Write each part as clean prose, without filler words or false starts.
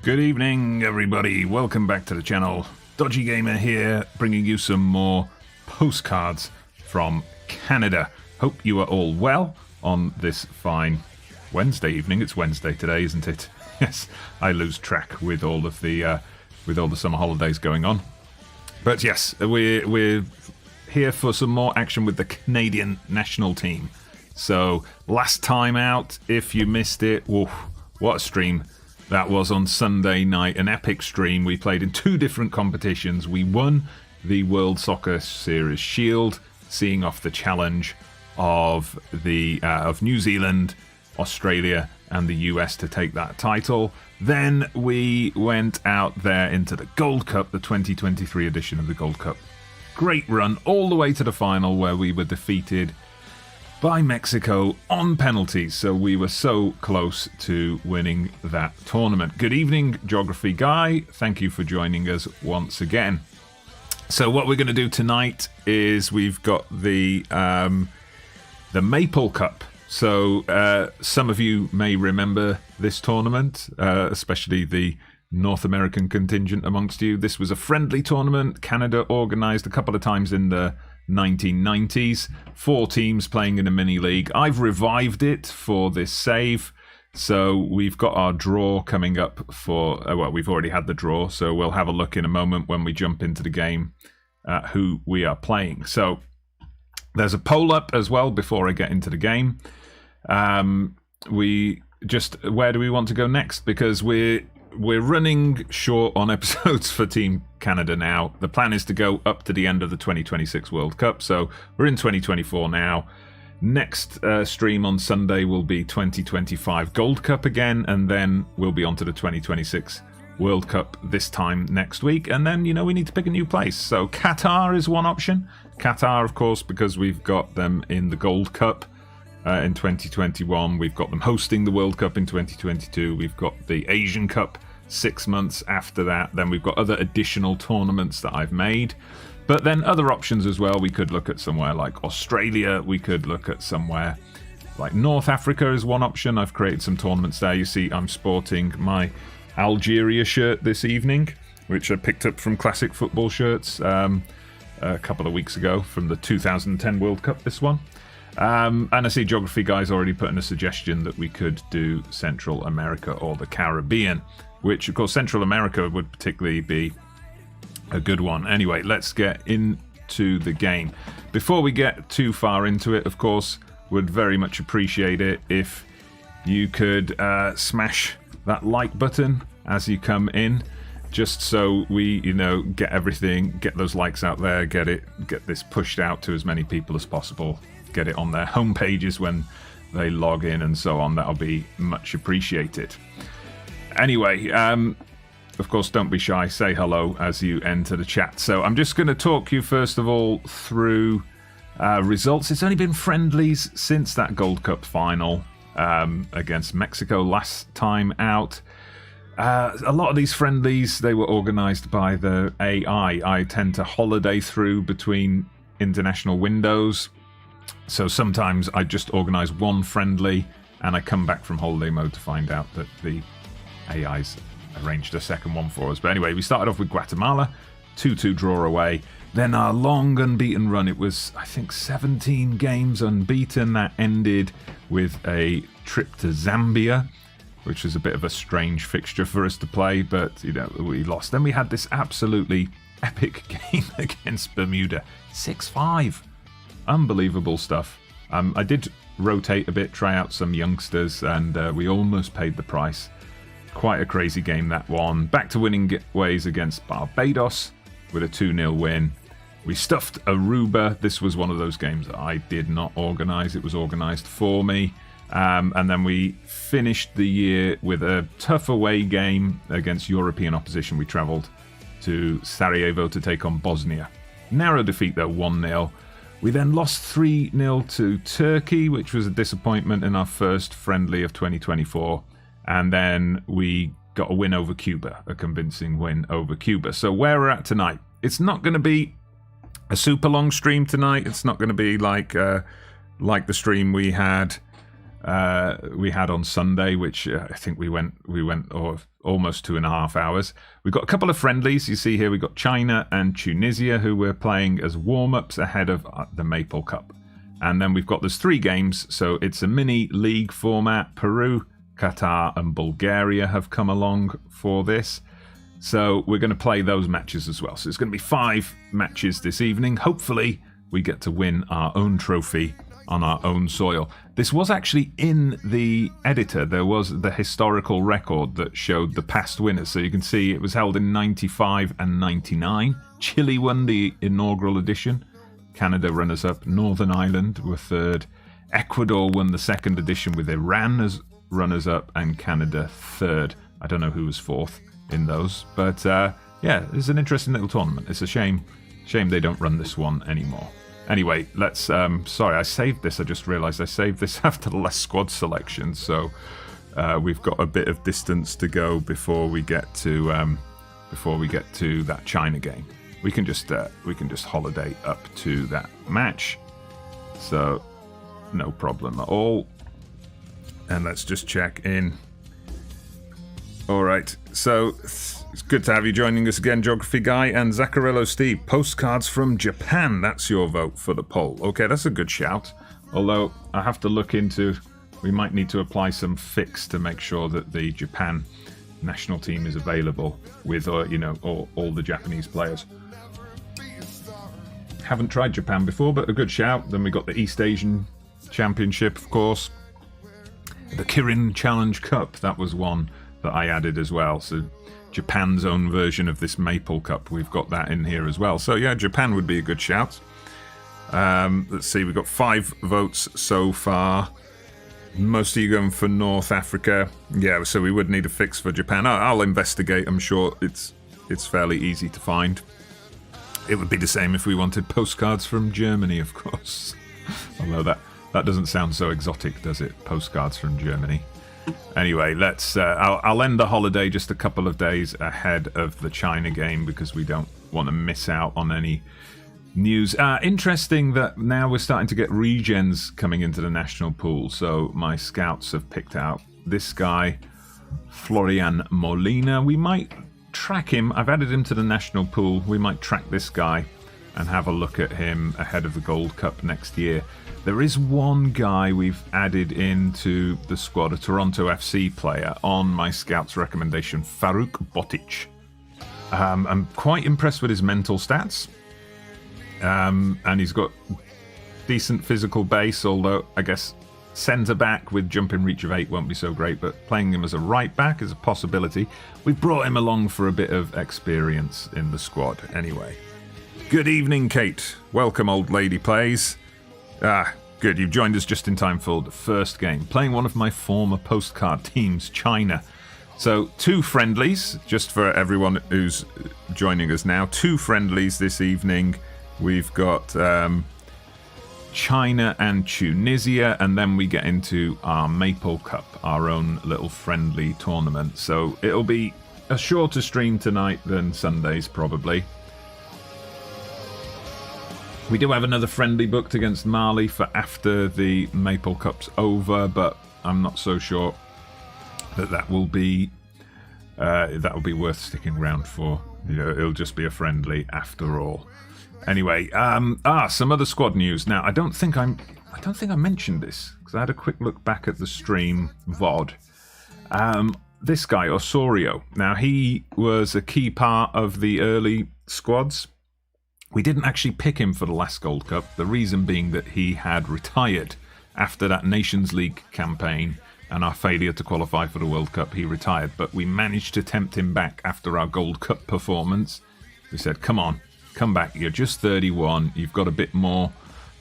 Good evening, everybody. Welcome back to the channel. Dodgy Gamer here, bringing you some more postcards from Canada. Hope you are all well on this fine Wednesday evening. It's Wednesday today, isn't it? Yes, I lose track with all of the summer holidays going on. But yes, we're here for some more action with the Canadian national team. So last time out, if you missed it, woof, what a stream. That was on Sunday night, an epic stream. We played in two different competitions. We won the World Soccer Series Shield, seeing off the challenge of New Zealand, Australia, and the US to take that title. Then we went out there into the Gold Cup, the 2023 edition of the Gold Cup. Great run all the way to the final, where we were defeated by Mexico on penalties, so we were so close to winning that tournament. Good evening, Geography Guy. Thank you for joining us once again. So what we're going to do tonight is we've got the Maple Cup. So some of you may remember this tournament, especially the North American contingent amongst you. This was a friendly tournament Canada organised a couple of times in the 1990s. 4 teams playing in a mini league. I've revived it for this save, so we've got our draw coming up for well, we've already had the draw, so we'll have a look in a moment when we jump into the game at who we are playing. So there's a poll up as well before I get into the game. Where do we want to go next, because we're running short on episodes for Team Canada now. The plan is to go up to the end of the 2026 World Cup, so we're in 2024 now. Next stream on Sunday will be 2025 Gold Cup again, and then we'll be on to the 2026 World Cup this time next week, and then, you know, we need to pick a new place. So Qatar is one option. Qatar, of course, because we've got them in the Gold Cup in 2021. We've got them hosting the World Cup in 2022. We've got the Asian Cup 6 months after that. Then we've got other additional tournaments that I've made. But then other options as well. We could look at somewhere like Australia. We could look at somewhere like North Africa is one option. I've created some tournaments there. You see I'm sporting my Algeria shirt this evening, which I picked up from Classic Football Shirts a couple of weeks ago from the 2010 World Cup, this one. And I see Geography Guy's already put in a suggestion that we could do Central America or the Caribbean, which, of course, Central America would particularly be a good one. Anyway, let's get into the game. Before we get too far into it, of course, would very much appreciate it if you could smash that like button as you come in, just so we, you know, get those likes out there, get this pushed out to as many people as possible. Get it on their home pages when they log in and so on. That'll be much appreciated. Anyway, of course, don't be shy. Say hello as you enter the chat. So I'm just going to talk you first of all through results. It's only been friendlies since that Gold Cup final against Mexico last time out. A lot of these friendlies, they were organised by the AI. I tend to holiday through between international windows. So sometimes I just organise one friendly and I come back from holiday mode to find out that the AI's arranged a second one for us. But anyway, we started off with Guatemala, 2-2 draw away. Then our long unbeaten run, it was, I think, 17 games unbeaten. That ended with a trip to Zambia, which was a bit of a strange fixture for us to play, but, you know, we lost. Then we had this absolutely epic game against Bermuda, 6-5. Unbelievable stuff. I did rotate a bit, try out some youngsters, and we almost paid the price. Quite a crazy game, that one. Back to winning ways against Barbados with a 2-0 win. We stuffed Aruba. This was one of those games that I did not organise. It was organised for me. And then we finished the year with a tough away game against European opposition. We travelled to Sarajevo to take on Bosnia. Narrow defeat, though, 1-0. We then lost 3-0 to Turkey, which was a disappointment in our first friendly of 2024. And then we got a win over Cuba, a convincing win over Cuba. So where we're at tonight, it's not going to be a super long stream tonight. It's not going to be like the stream we had we had on Sunday, which I think we went almost 2.5 hours. We've got a couple of friendlies. You see here we've got China and Tunisia, who we're playing as warm-ups ahead of the Maple Cup. And then there's 3 games, so it's a mini league format. Peru, Qatar and Bulgaria have come along for this. So we're going to play those matches as well. So it's going to be 5 matches this evening. Hopefully we get to win our own trophy on our own soil. This was actually in the editor. There was the historical record that showed the past winners. So you can see it was held in 95 and 99. Chile won the inaugural edition. Canada runners-up. Northern Ireland were 3rd. Ecuador won the 2nd edition with Iran as runners-up and Canada 3rd. I don't know who was 4th in those. But yeah, it's an interesting little tournament. It's a shame they don't run this one anymore. Anyway, let's... sorry, I saved this. I just realised I saved this after the last squad selection. So we've got a bit of distance to go before we get to that China game. We can just holiday up to that match. So no problem at all. And let's just check in. All right, so it's good to have you joining us again, Geography Guy and Zaccarello Steve. Postcards from Japan, that's your vote for the poll. Okay, that's a good shout. Although I have to look into, we might need to apply some fix to make sure that the Japan national team is available with, all the Japanese players. Haven't tried Japan before, but a good shout. Then we got the East Asian Championship, of course. The Kirin Challenge Cup, that was one that I added as well. So Japan's own version of this Maple Cup, we've got that in here as well. So yeah, Japan would be a good shout. Let's see, we've got 5 votes so far. Most of you going for North Africa. Yeah, so we would need a fix for Japan. I'll investigate. I'm sure it's fairly easy to find. It would be the same if we wanted postcards from Germany, of course. Although that doesn't sound so exotic, does it? Postcards from Germany. Anyway, let's. I'll end the holiday just a couple of days ahead of the China game because we don't want to miss out on any news. Interesting that now we're starting to get regens coming into the national pool. So my scouts have picked out this guy, Florian Molina. We might track him. I've added him to the national pool. We might track this guy and have a look at him ahead of the Gold Cup next year. There is one guy we've added into the squad, a Toronto FC player, on my scout's recommendation, Faruk Botic. I'm quite impressed with his mental stats. And he's got decent physical base, although I guess centre-back with jumping reach of 8 won't be so great, but playing him as a right-back is a possibility. We've brought him along for a bit of experience in the squad anyway. Good evening, Kate. Welcome, old lady plays. Good. You've joined us just in time for the first game. Playing one of my former postcard teams, China. So 2 friendlies, just for everyone who's joining us now. 2 friendlies this evening. We've got China and Tunisia, and then we get into our Maple Cup, our own little friendly tournament. So it'll be a shorter stream tonight than Sundays, probably. We do have another friendly booked against Mali for after the Maple Cup's over, but I'm not so sure that will be worth sticking around for. It'll just be a friendly after all. Anyway, some other squad news. Now, I don't think I mentioned this because I had a quick look back at the stream VOD. This guy Osorio. Now, he was a key part of the early squads. We didn't actually pick him for the last Gold Cup, the reason being that he had retired after that Nations League campaign and our failure to qualify for the World Cup. He retired, but we managed to tempt him back after our Gold Cup performance. We said, come on, come back, you're just 31, you've got a bit more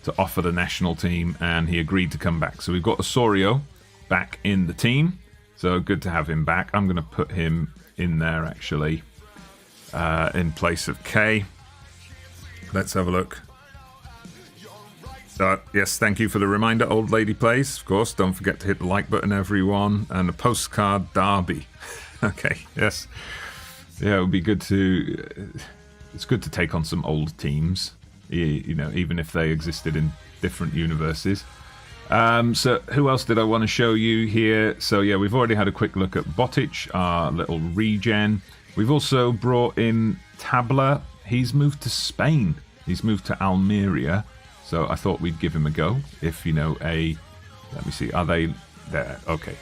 to offer the national team, and he agreed to come back. So we've got Osorio back in the team, so good to have him back. I'm going to put him in there, actually, in place of K. Let's have a look. So, yes, thank you for the reminder, old lady plays. Of course, don't forget to hit the like button, everyone. And a postcard derby. Okay, yes. Yeah, it would be good to... It's good to take on some old teams, even if they existed in different universes. So who else did I want to show you here? So yeah, we've already had a quick look at Botic, our little regen. We've also brought in Tabla. He's moved to Spain. He's moved to Almeria. So I thought we'd give him a go. If, you know, let me see, are they there? Okay.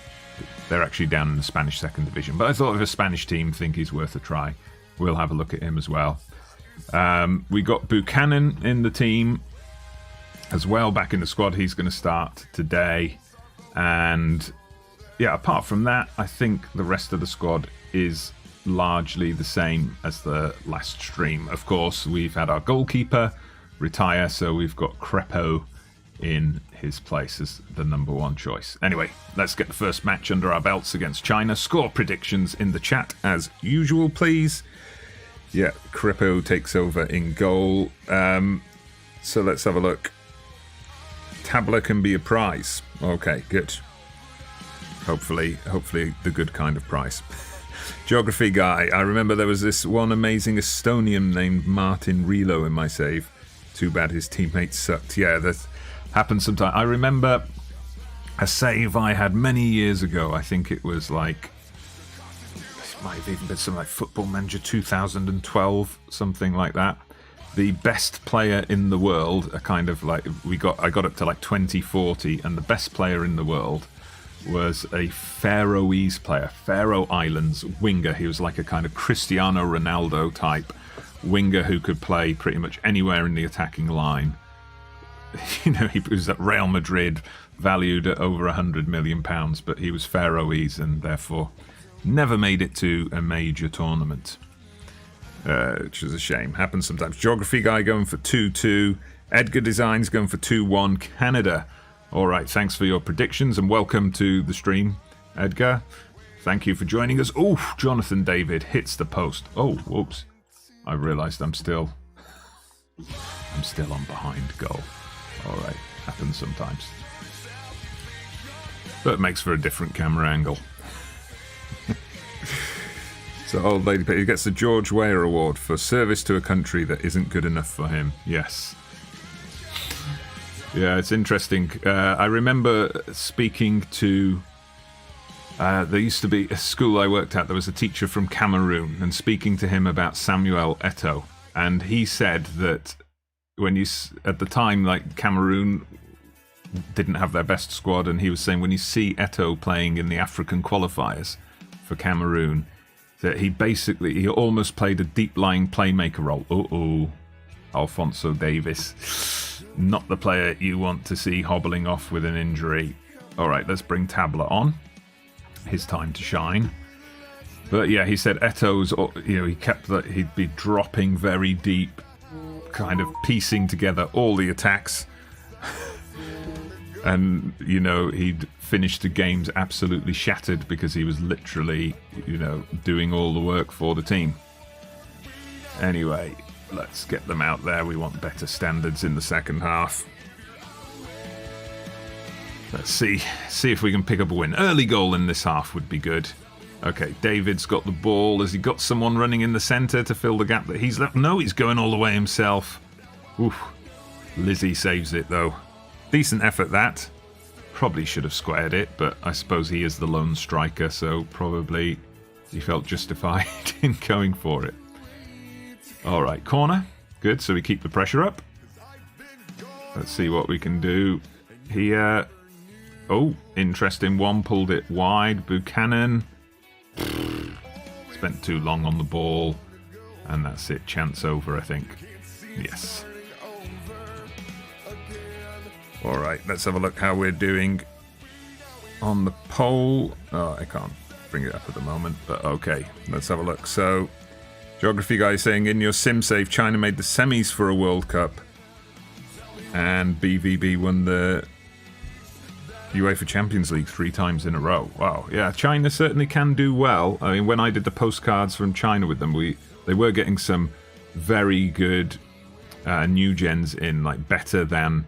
They're actually down in the Spanish second division. But I thought if a Spanish team think he's worth a try, we'll have a look at him as well. We got Buchanan in the team as well, back in the squad. He's going to start today. And yeah, apart from that, I think the rest of the squad is largely the same as the last stream. Of course, we've had our goalkeeper retire, so we've got Crepeau in his place as the #1 choice. Anyway, let's get the first match under our belts against China. Score predictions in the chat as usual, please. Yeah, Crepeau takes over in goal. So let's have a look. Tabla can be a prize. Okay, good. Hopefully the good kind of prize. Geography guy. I remember there was this one amazing Estonian named Martin Relo in my save. Too bad his teammates sucked. Yeah, that happens sometimes. I remember a save I had many years ago. I think it was like, it might have even been something like Football Manager 2012, something like that. The best player in the world, a kind of like, I got up to like 2040, and the best player in the world was a Faroese player, Faroe Islands winger. He was like a kind of Cristiano Ronaldo type winger who could play pretty much anywhere in the attacking line. You know, he was at Real Madrid, valued at over £100 million, but he was Faroese and therefore never made it to a major tournament, which is a shame. Happens sometimes. Geography guy going for 2-2. Edgar Designs going for 2-1. Canada. All right, thanks for your predictions and welcome to the stream, Edgar. Thank you for joining us. Oh, Jonathan David hits the post. Oh, whoops. I realised I'm still on behind goal. All right, happens sometimes. But it makes for a different camera angle. So old lady, he gets the George Weah Award for service to a country that isn't good enough for him. Yes. Yeah, it's interesting. I remember speaking to... there used to be a school I worked at. There was a teacher from Cameroon, and speaking to him about Samuel Eto'o. And he said that at the time, like, Cameroon didn't have their best squad, and he was saying when you see Eto'o playing in the African qualifiers for Cameroon, that he almost played a deep-lying playmaker role. Alphonso Davies. Not the player you want to see hobbling off with an injury. All right, let's bring Tabla on. His time to shine. But yeah, he said Eto'o's, he'd be dropping very deep, kind of piecing together all the attacks. And, he'd finished the games absolutely shattered because he was literally, doing all the work for the team. Anyway, let's get them out there. We want better standards in the second half. Let's see if we can pick up a win. Early goal in this half would be good. Okay, David's got the ball. Has he got someone running in the centre to fill the gap that he's left? No, he's going all the way himself. Oof. Lizzie saves it, though. Decent effort, that. Probably should have squared it, but I suppose he is the lone striker, so probably he felt justified in going for it. All right, corner. Good, so we keep the pressure up. Let's see what we can do here. Oh, interesting one. Pulled it wide. Buchanan. Spent too long on the ball. And that's it. Chance over, I think. Yes. All right, let's have a look how we're doing on the poll. Oh, I can't bring it up at the moment, but okay. Let's have a look. So, Geography guy saying, in your sim save, China made the semis for a World Cup. And BVB won the UEFA Champions League 3 times in a row. Wow, yeah, China certainly can do well. I mean, when I did the postcards from China with them, they were getting some very good new gens in, like better than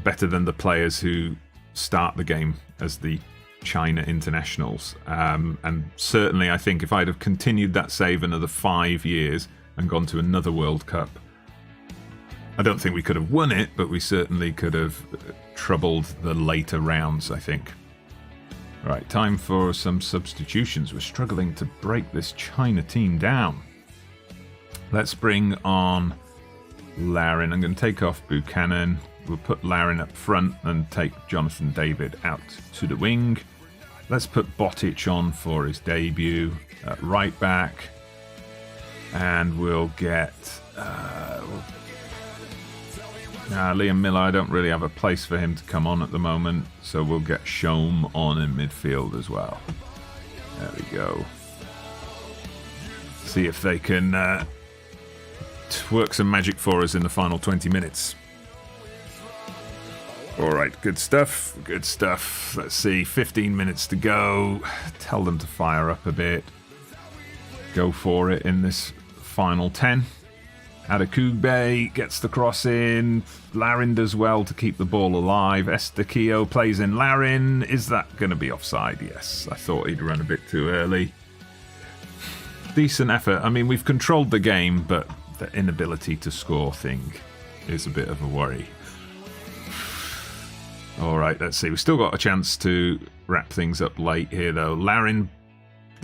the players who start the game as the China internationals. And certainly, I think if I'd have continued that save another 5 years and gone to another World Cup, I don't think we could have won it, but we certainly could have troubled the later rounds, I think. Right, time for some substitutions. We're struggling to break this China team down. Let's bring on Larin. I'm going to take off Buchanan. We'll put Larin up front and take Jonathan David out to the wing. Let's put Botic on for his debut at right back. And we'll get... Liam Miller, I don't really have a place for him to come on at the moment, so we'll get Shome on in midfield as well. There we go. See if they can work some magic for us in the final 20 minutes. Alright, good stuff, good stuff. Let's see, 15 minutes to go. Tell them to fire up a bit. Go for it in this final 10. Adekugbe gets the cross in. Larin does well to keep the ball alive. Estaquio plays in Larin. Is that going to be offside? Yes. I thought he'd run a bit too early. Decent effort. I mean, we've controlled the game, but the inability to score thing is a bit of a worry. All right, let's see. We've still got a chance to wrap things up late here, though. Larin.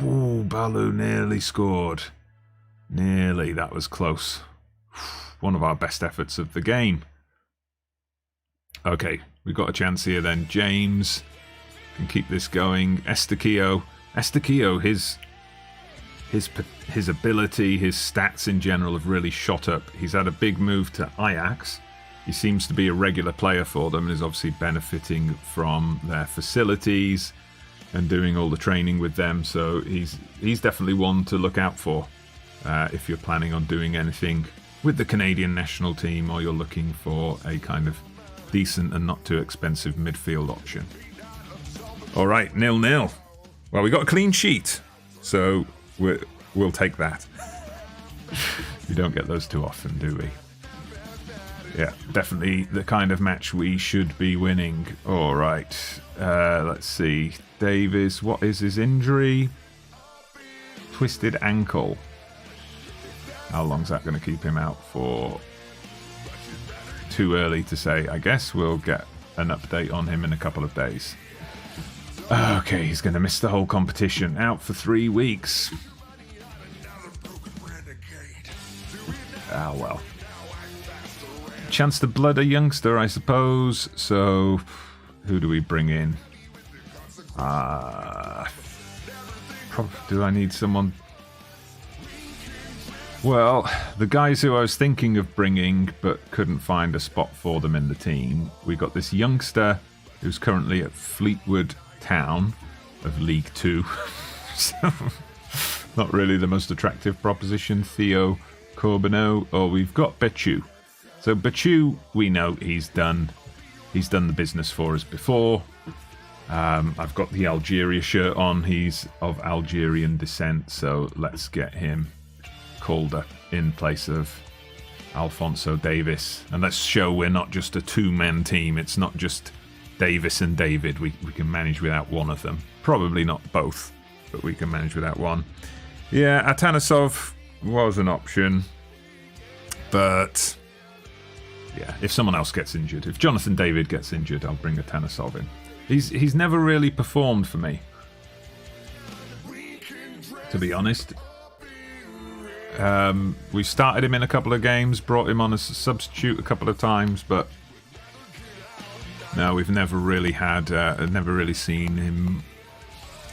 Ooh, Balu nearly scored. Nearly. That was close. One of our best efforts of the game. Okay, we've got a chance here then. James can keep this going. Estaquio, his ability, his stats in general have really shot up. He's had a big move to Ajax. He seems to be a regular player for them and is obviously benefiting from their facilities and doing all the training with them. So he's definitely one to look out for if you're planning on doing anything with the Canadian national team, or you're looking for a kind of decent and not too expensive midfield option. All right, 0-0. Well, we got a clean sheet, so we'll take that. We don't get those too often, do we? Yeah, definitely the kind of match we should be winning. All right, let's see. Davis, what is his injury? Twisted ankle. How long's that going to keep him out for? Too early to say. I guess we'll get an update on him in a couple of days. Okay, he's going to miss the whole competition. Out for 3 weeks. Ah, well. Chance to blood a youngster, I suppose. So, who do we bring in? Do I need someone? Well, the guys who I was thinking of bringing but couldn't find a spot for them in the team, we got this youngster who's currently at Fleetwood Town of League 2. So, not really the most attractive proposition. Theo Corbeneau, or we've got Bechu. So Bechu, we know he's done the business for us before. I've got the Algeria shirt on. He's of Algerian descent, so let's get him called up in place of Alphonso Davis. And let's show we're not just a two-man team. It's not just Davis and David. We can manage without one of them. Probably not both, but we can manage without one. Yeah, Atanasov was an option, but yeah, if someone else gets injured, if Jonathan David gets injured, I'll bring Atanasov in. He's never really performed for me, to be honest. We started him in a couple of games, brought him on as a substitute a couple of times, but no, we've never really seen him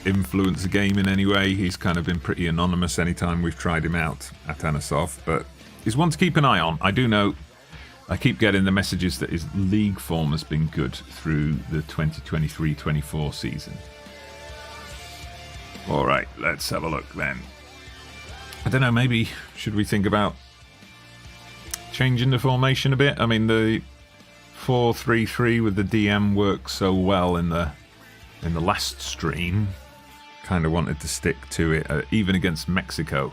influence the game in any way. He's kind of been pretty anonymous anytime we've tried him out, Atanasov, but he's one to keep an eye on. I do know, I keep getting the messages that his league form has been good through the 2023-24 season. All right, let's have a look then. I don't know, maybe should we think about changing the formation a bit? I mean, the 4-3-3 with the DM worked so well in the last stream. Kind of wanted to stick to it. Even against Mexico,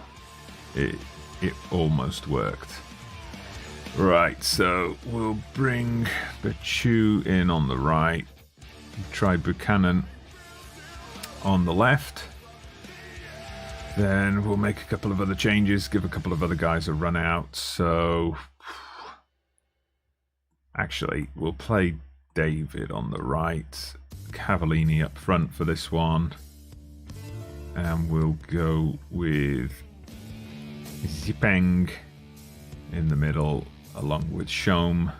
it almost worked. Right, so we'll bring Bechu in on the right. Try Buchanan on the left. Then we'll make a couple of other changes, give a couple of other guys a run out. So Actually, we'll play David on the right, Cavallini up front for this one, and we'll go with Zipeng in the middle along with Shom.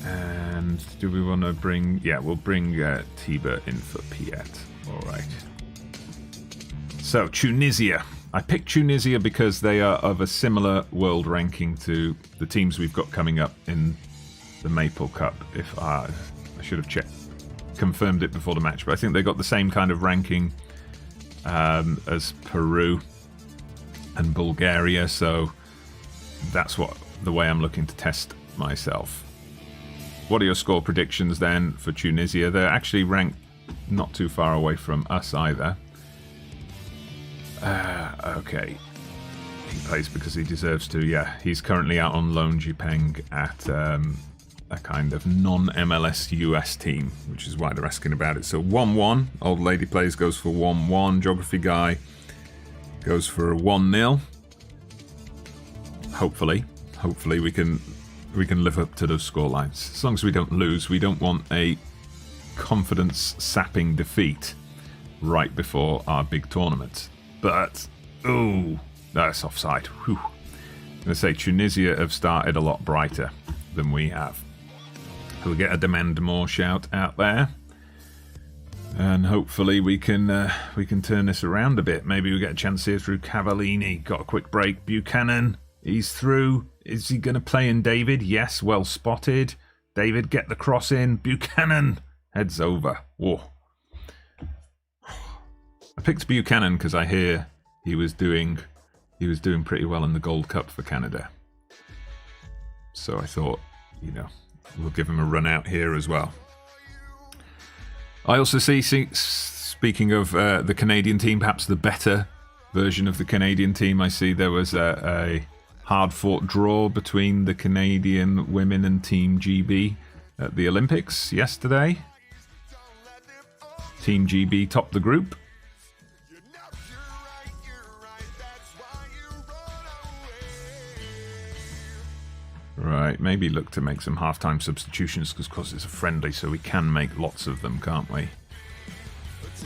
And do we want to bring... Yeah, we'll bring Tiba in for Piet. All right. So, Tunisia. I picked Tunisia because they are of a similar world ranking to the teams we've got coming up in the Maple Cup. If I should have confirmed it before the match, but I think they got the same kind of ranking as Peru and Bulgaria, so that's the way I'm looking to test myself. What are your score predictions then for Tunisia? They're actually ranked not too far away from us either. Okay. He plays because he deserves to. Yeah, he's currently out on loan, Jipeng, at a kind of non-MLS US team, which is why they're asking about it. So 1-1. Old Lady Plays goes for 1-1. Geography Guy goes for a 1-0. Hopefully we can live up to those score lines. As long as we don't lose, we don't want a confidence-sapping defeat right before our big tournament. But, ooh, that's offside. Whew. I'm going to say Tunisia have started a lot brighter than we have. We'll get a Demand More shout out there. And hopefully we can turn this around a bit. Maybe we get a chance here through Cavallini. Got a quick break. Buchanan, he's through. Is he going to play in David? Yes, well spotted. David, get the cross in. Buchanan heads over. Whoa. I picked Buchanan because I hear he was doing pretty well in the Gold Cup for Canada. So I thought, we'll give him a run out here as well. I also see speaking of the Canadian team, perhaps the better version of the Canadian team, I see there was a hard-fought draw between the Canadian women and Team GB at the Olympics yesterday. Team GB topped the group. Right, maybe look to make some half-time substitutions because, of course, it's a friendly, so we can make lots of them, can't we?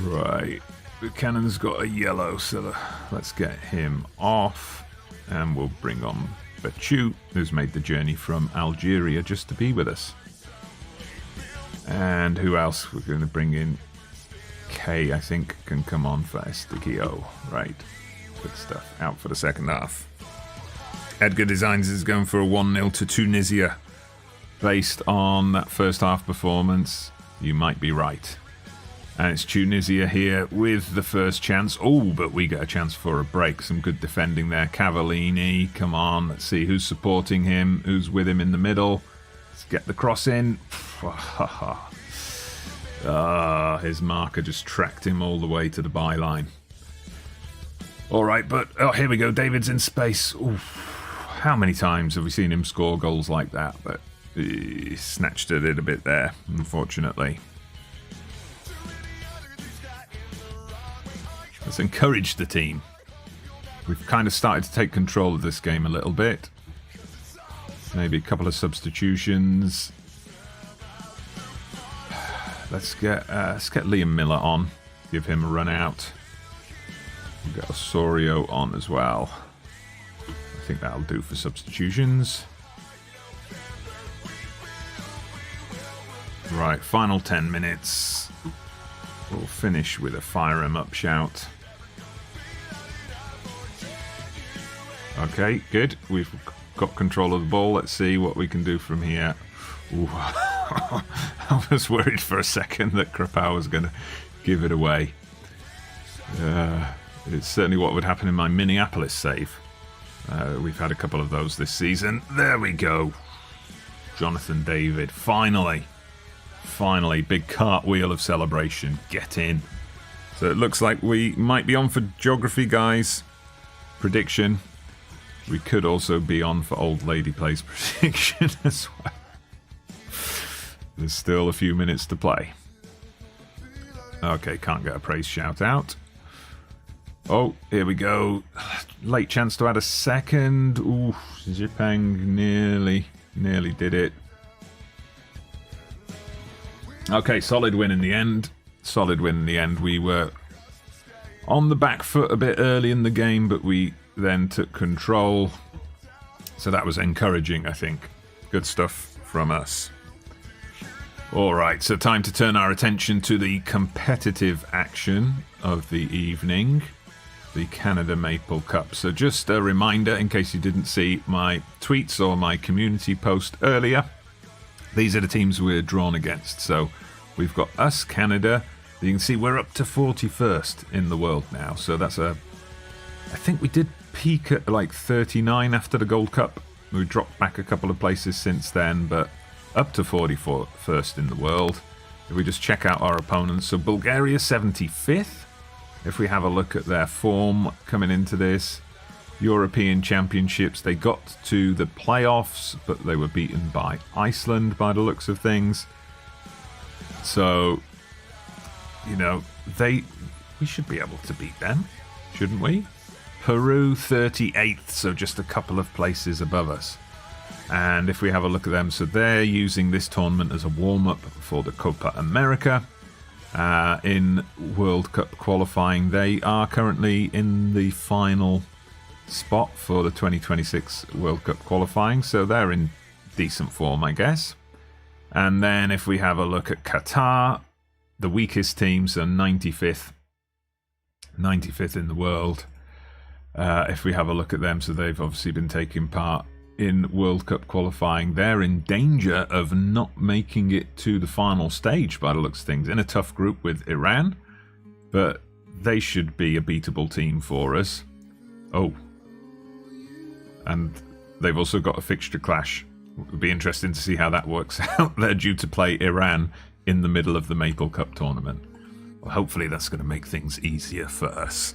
Right, Buchanan's got a yellow, so let's get him off. And we'll bring on Bachu, who's made the journey from Algeria just to be with us. And who else? We're going to bring in Kay, I think, can come on for Estigio. Right, good stuff. Out for the second half. Edgar Designs is going for a 1-0 to Tunisia. Based on that first half performance, you might be right. And it's Tunisia here with the first chance. Oh, but we get a chance for a break. Some good defending there. Cavallini, come on. Let's see who's supporting him, who's with him in the middle. Let's get the cross in. His marker just tracked him all the way to the byline. All right, but here we go. David's in space. Oof. How many times have we seen him score goals like that? But he snatched at it a bit there, unfortunately. Let's encourage the team. We've kind of started to take control of this game a little bit. Maybe a couple of substitutions. Let's get Liam Miller on. Give him a run out. We've got Osorio on as well. I think that'll do for substitutions. Right, final 10 minutes. We'll finish with a fire him up shout. Okay, good. We've got control of the ball. Let's see what we can do from here. Ooh. I was worried for a second that Krapau was going to give it away. It's certainly what would happen in my Minneapolis save. We've had a couple of those this season. There we go. Jonathan David. Finally, big cartwheel of celebration. Get in. So it looks like we might be on for Geography Guys prediction. We could also be on for Old Lady Plays prediction as well. There's still a few minutes to play. Okay, can't get a praise shout out. Oh, here we go. late chance to add a second. Ooh, Zipang nearly did it. Okay, solid win in the end. Solid win in the end. We were on the back foot a bit early in the game, but we then took control. So that was encouraging, I think. Good stuff from us. Alright, so time to turn our attention to the competitive action of the evening. The Canada Maple Cup. So just a reminder, in case you didn't see my tweets or my community post earlier, these are the teams we're drawn against. So we've got us, Canada. You can see we're up to 41st in the world now. So that's I think we did peak at like 39 after the Gold Cup. We dropped back a couple of places since then, but up to 41st in the world. If we just check out our opponents. So Bulgaria 75th. If we have a look at their form coming into this European Championships, they got to the playoffs, but they were beaten by Iceland by the looks of things. So, you know, we should be able to beat them, shouldn't we? Peru 38th, so just a couple of places above us. And if we have a look at them, so they're using this tournament as a warm-up for the Copa America. In World Cup qualifying, they are currently in the final spot for the 2026 World Cup qualifying, so they're in decent form, I guess. And then if we have a look at Qatar, the weakest teams are 95th in the world. If we have a look at them, so they've obviously been taking part in World Cup qualifying. They're in danger of not making it to the final stage by the looks of things, in a tough group with Iran, but they should be a beatable team for us. Oh, and they've also got a fixture clash. It would be interesting to see how that works out. They're due to play Iran in the middle of the Maple Cup tournament. Well, hopefully that's going to make things easier for us.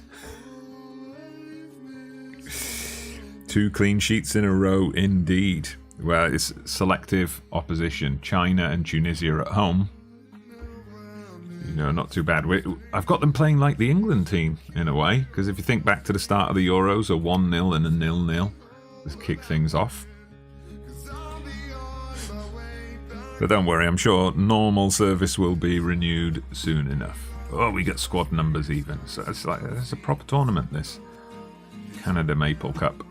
2 clean sheets in a row indeed. Well, it's selective opposition. China and Tunisia are at home. You know, not too bad. I've got them playing like the England team in a way, because if you think back to the start of the Euros, a 1-0 and a 0-0 just kick things off. But don't worry, I'm sure normal service will be renewed soon enough. Oh, we get squad numbers even. So it's a proper tournament, this Canada Maple Cup.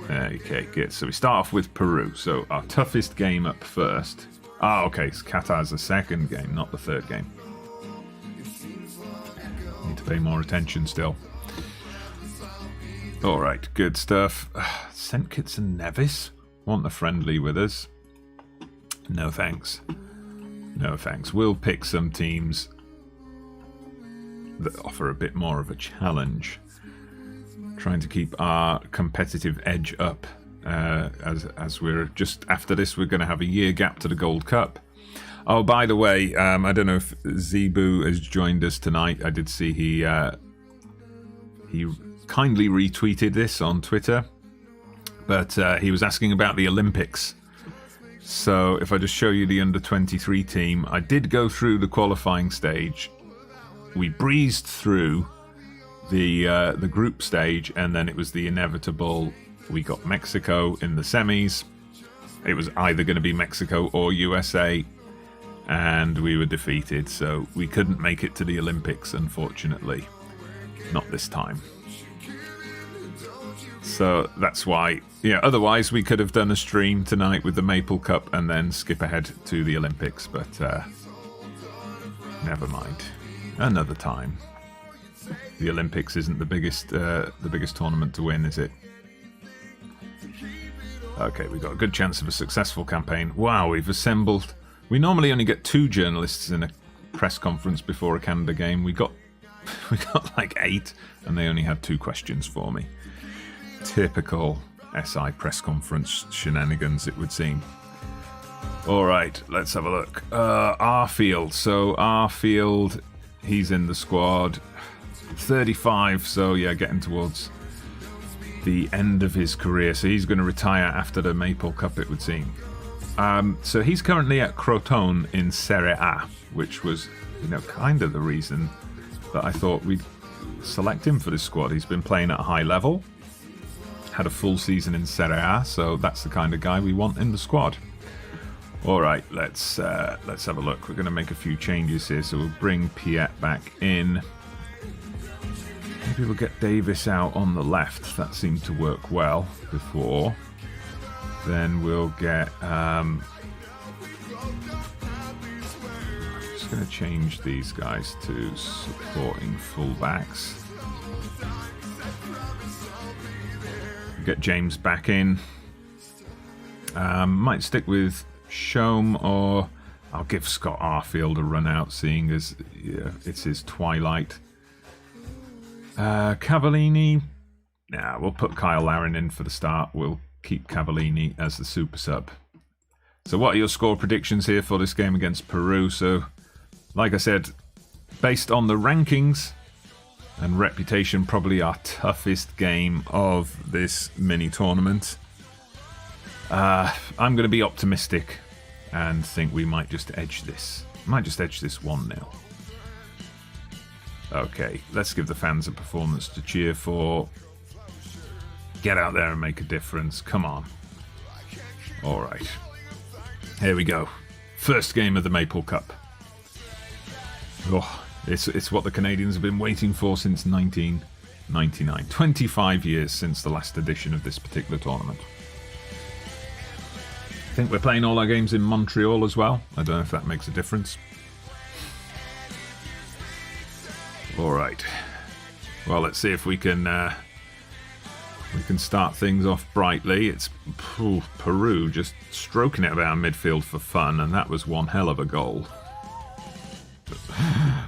Okay, good. So we start off with Peru. So our toughest game up first. Ah, okay. So Qatar's the second game, not the third game. Need to pay more attention still. All right, good stuff. St. Kitts and Nevis want the friendly with us. No thanks. No thanks. We'll pick some teams that offer a bit more of a challenge. Trying to keep our competitive edge up as we're just after this. We're going to have a year gap to the Gold Cup. Oh, by the way, I don't know if Zebu has joined us tonight. I did see he kindly retweeted this on Twitter, but he was asking about the Olympics. So if I just show you the under-23 team, I did go through the qualifying stage. We breezed through the group stage, and then it was the inevitable. We got Mexico in the semis. It was either going to be Mexico or USA, and we were defeated, so we couldn't make it to the Olympics, unfortunately. Not this time. So that's why, yeah, otherwise we could have done a stream tonight with the Maple Cup and then skip ahead to the Olympics, but never mind. Another time. The Olympics isn't the biggest tournament to win, is it? Okay, we've got a good chance of a successful campaign. Wow, we've assembled... We normally only get 2 journalists in a press conference before a Canada game. We got like 8, and they only had 2 questions for me. Typical SI press conference shenanigans, it would seem. All right, let's have a look. Arfield. So Arfield, he's in the squad. 35, so yeah, getting towards the end of his career. So he's going to retire after the Maple Cup, it would seem. So he's currently at Crotone in Serie A, which was, you know, kind of the reason that I thought we'd select him for this squad. He's been playing at a high level, had a full season in Serie A, so that's the kind of guy we want in the squad. All right, let's have a look. We're going to make a few changes here, so we'll bring Piet back in. Maybe we'll get Davis out on the left. That seemed to work well before. Then we'll get... I'm just going to change these guys to supporting fullbacks. Get James back in. Might stick with Shome, or I'll give Scott Arfield a run out, seeing as it's his twilight. Cavallini. Nah, we'll put Kyle Larin in for the start. We'll keep Cavallini as the super sub. So what are your score predictions here for this game against Peru? So, like I said, based on the rankings and reputation, probably our toughest game of this mini tournament. I'm going to be optimistic and think we might just edge this. Might just edge this 1-0. Okay, let's give the fans a performance to cheer for. Get out there and make a difference. Come on. All right. Here we go. First game of the Maple Cup. Oh, it's what the Canadians have been waiting for since 1999. 25 years since the last edition of this particular tournament. I think we're playing all our games in Montreal as well. I don't know if that makes a difference. All right. Well, let's see if we can start things off brightly. It's Peru just stroking it about midfield for fun, and that was one hell of a goal.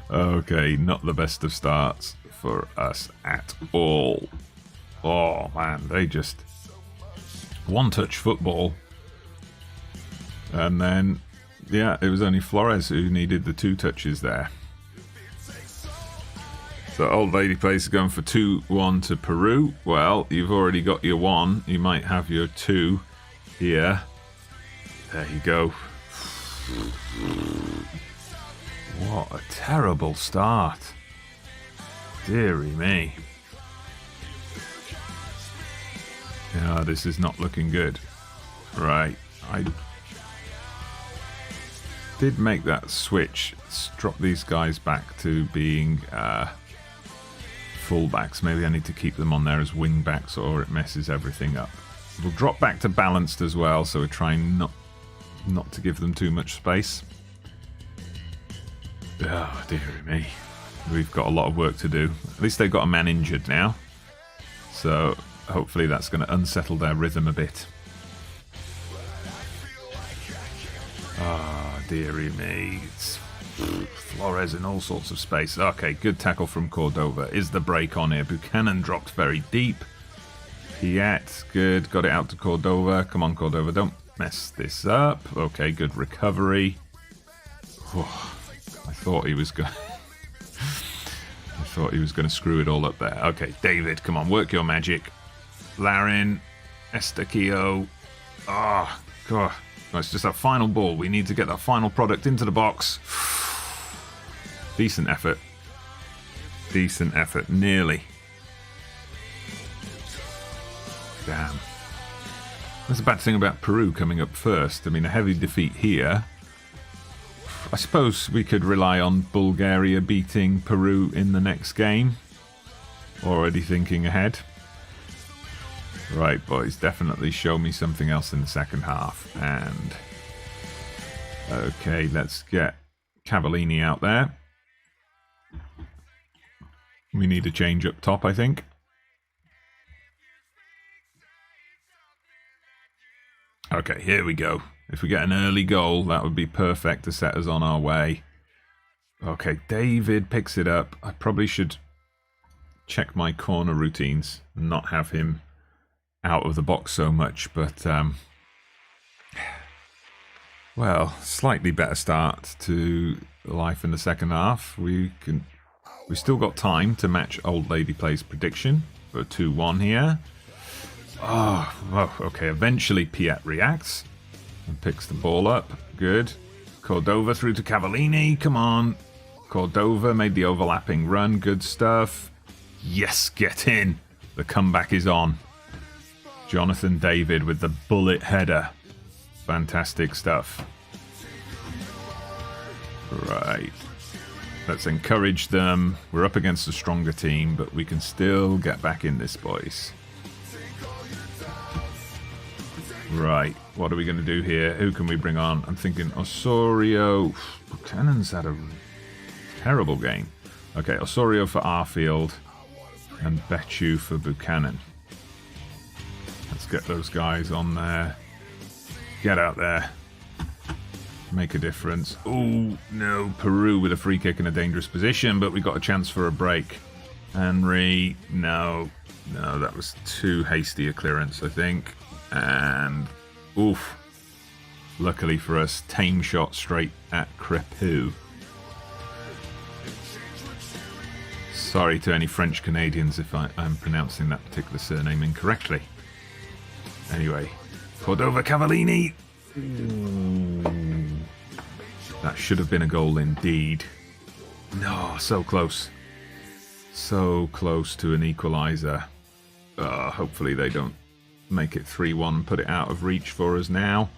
Okay, not the best of starts for us at all. Oh man, they just one-touch football. And then, yeah, it was only Flores who needed the 2 touches there. So Old Lady Place is going for 2-1 to Peru. Well, you've already got your 1. You might have your 2 here. There you go. What a terrible start. Dearie me. Yeah, this is not looking good. Right, I did make that switch. Drop these guys back to being fullbacks. Maybe I need to keep them on there as wing backs, or it messes everything up. We'll drop back to balanced as well, so we're trying not to give them too much space. Oh, dearie me. We've got a lot of work to do. At least they've got a man injured now, so hopefully that's going to unsettle their rhythm a bit. Ah, dearie me. It's Flores in all sorts of space. Okay, good tackle from Cordova. Is the break on here? Buchanan dropped very deep. Piet, good. Got it out to Cordova. Come on, Cordova, don't mess this up. Okay, good recovery. Oh, I thought he was going. I thought he was going to screw it all up there. Okay, David, come on, work your magic. Larin, Estaquio. Ah, oh, God. It's just that final ball. We need to get that final product into the box. Decent effort. Decent effort. Nearly. Damn. That's a bad thing about Peru coming up first. I mean, a heavy defeat here. I suppose we could rely on Bulgaria beating Peru in the next game. Already thinking ahead. Right, boys, definitely show me something else in the second half. And okay, let's get Cavallini out there. We need a change up top, I think. Okay, here we go. If we get an early goal, that would be perfect to set us on our way. Okay, David picks it up. I probably should check my corner routines and not have him out of the box so much, but well, slightly better start to life in the second half. We still got time to match Old Lady Play's prediction for a 2-1 here. Oh, well, okay, eventually Piet reacts and picks the ball up. Good. Cordova through to Cavallini. Come on. Cordova made the overlapping run. Good stuff. Yes, get in. The comeback is on. Jonathan David with the bullet header. Fantastic stuff. Right. Let's encourage them. We're up against a stronger team, but we can still get back in this, boys. Right. What are we going to do here? Who can we bring on? I'm thinking Osorio. Buchanan's had a terrible game. Okay, Osorio for Arfield and Bechu for Buchanan. Let's get those guys on there. Get out there. Make a difference. Oh, no. Peru with a free kick in a dangerous position, but we got a chance for a break. Henry. No. No, that was too hasty a clearance, I think. And, oof. Luckily for us, tame shot straight at Crepu. Sorry to any French Canadians if I'm pronouncing that particular surname incorrectly. Anyway, Cordova Cavallini. Ooh. That should have been a goal indeed. No, so close. So close to an equaliser. Hopefully they don't make it 3-1, put it out of reach for us now.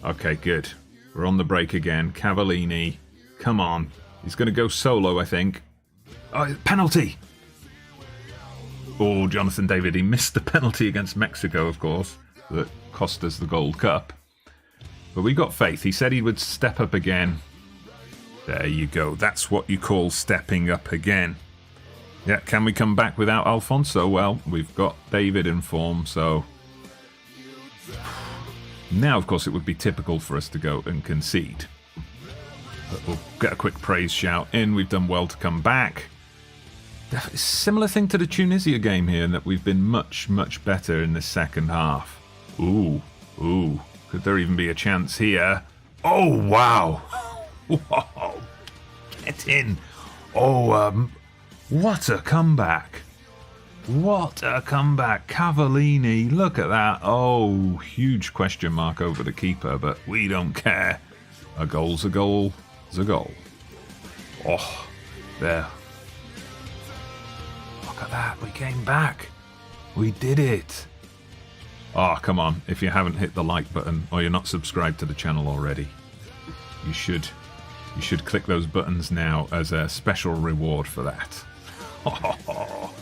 Okay, good. We're on the break again. Cavallini. Come on. He's going to go solo, I think. Oh, penalty! Oh, Jonathan David. He missed the penalty against Mexico, of course. That cost us the Gold Cup. But we got faith. He said he would step up again. There you go. That's what you call stepping up again. Yeah, can we come back without Alfonso? Well, we've got David in form, so... Now, of course, it would be typical for us to go and concede. But we'll get a quick praise shout in. We've done well to come back. Similar thing to the Tunisia game here, in that we've been much, much better in the second half. Ooh, ooh. Could there even be a chance here? Oh, wow. Whoa. Get in. Oh, what a comeback. What a comeback. Cavallini, look at that. Oh, huge question mark over the keeper, but we don't care. A goal's a goal. It's a goal. Oh, there. Look at that. We came back. We did it. Oh, come on. If you haven't hit the like button or you're not subscribed to the channel already, you should click those buttons now as a special reward for that. Oh,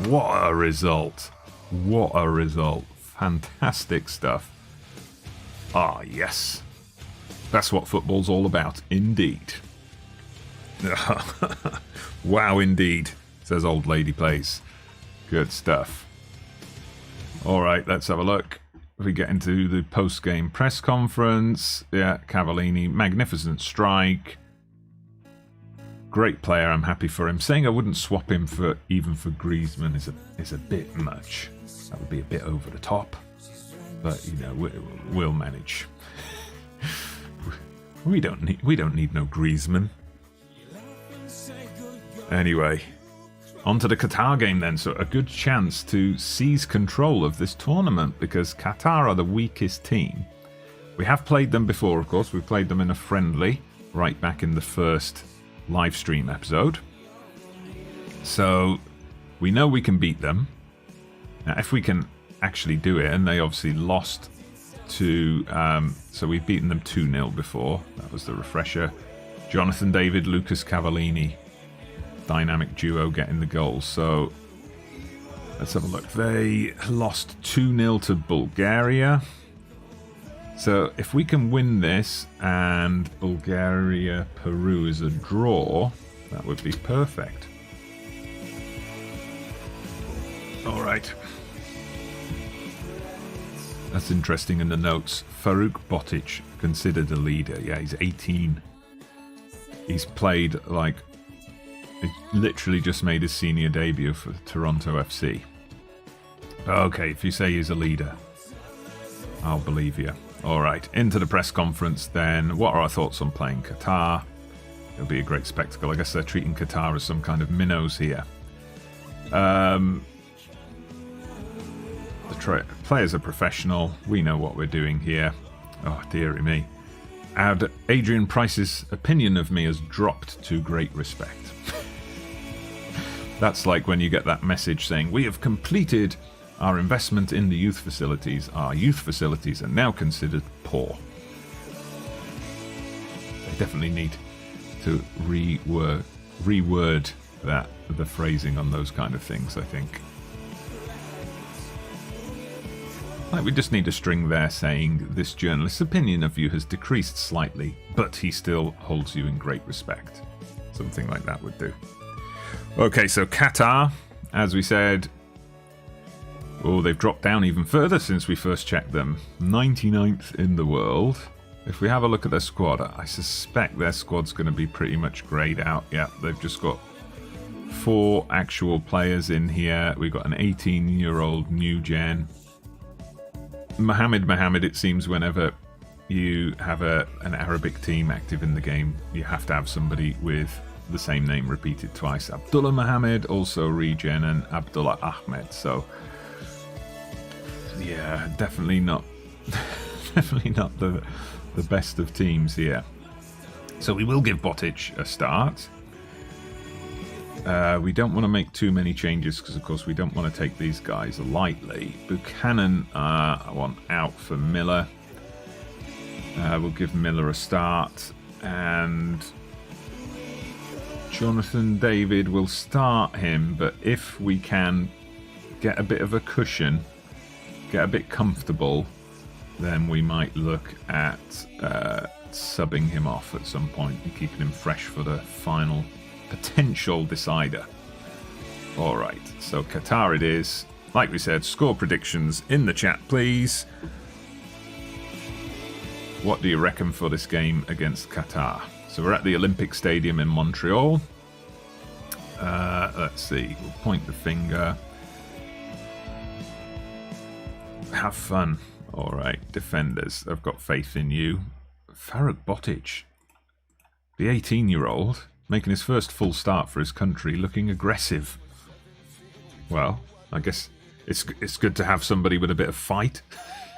what a result. What a result. Fantastic stuff. Ah, yes. That's what football's all about, indeed. Wow, indeed, says Old Lady Plays. Good stuff. All right, let's have a look. If we get into the post-game press conference. Yeah, Cavallini, magnificent strike. Great player, I'm happy for him. Saying I wouldn't swap him for even for Griezmann is a bit much. That would be a bit over the top. But, you know, we'll manage. We don't need no Griezmann. Anyway, on to the Qatar game then. So a good chance to seize control of this tournament, because Qatar are the weakest team. We have played them before, of course. We played them in a friendly right back in the first live stream episode. So we know we can beat them. Now, if we can actually do it, and they obviously lost to... so we've beaten them 2-0 before. That was the refresher. Jonathan David, Lucas Cavallini. Dynamic duo getting the goals. So let's have a look. They lost 2-0 to Bulgaria. So if we can win this and Bulgaria-Peru is a draw, that would be perfect. All right. That's interesting in the notes. Farouk Botic, considered a leader. Yeah, he's 18. He's played like... He literally just made his senior debut for Toronto FC. Okay, if you say he's a leader, I'll believe you. All right, into the press conference then. What are our thoughts on playing Qatar? It'll be a great spectacle. I guess they're treating Qatar as some kind of minnows here. The players are professional. We know what we're doing here. Oh, dearie me. And Adrian Price's opinion of me has dropped to great respect. That's like when you get that message saying, we have completed our investment in the youth facilities. Our youth facilities are now considered poor. They definitely need to reword that, the phrasing on those kind of things, I think. Like, we just need a string there saying, this journalist's opinion of you has decreased slightly, but he still holds you in great respect. Something like that would do. Okay, so Qatar, as we said, oh, they've dropped down even further since we first checked them. 99th in the world. If we have a look at their squad, I suspect their squad's going to be pretty much greyed out. Yeah, they've just got 4 actual players in here. We've got an 18-year-old new gen. Mohammed, it seems whenever you have an Arabic team active in the game, you have to have somebody with the same name repeated twice. Abdullah Mohammed, also regen, and Abdullah Ahmed. So, yeah, definitely not the best of teams here. So we will give Botic a start. We don't want to make too many changes because, of course, we don't want to take these guys lightly. Buchanan, I want out for Miller. We'll give Miller a start. And Jonathan David, will start him. But if we can get a bit of a cushion, get a bit comfortable, then we might look at subbing him off at some point and keeping him fresh for the final potential decider. Alright, so Qatar it is. Like we said, score predictions in the chat, please. What do you reckon for this game against Qatar? So we're at the Olympic Stadium in Montreal. Let's see, we'll point the finger. Have fun. Alright, defenders, I've got faith in you. Farrokh Botic, the 18-year-old, making his first full start for his country, looking aggressive. Well, I guess it's good to have somebody with a bit of fight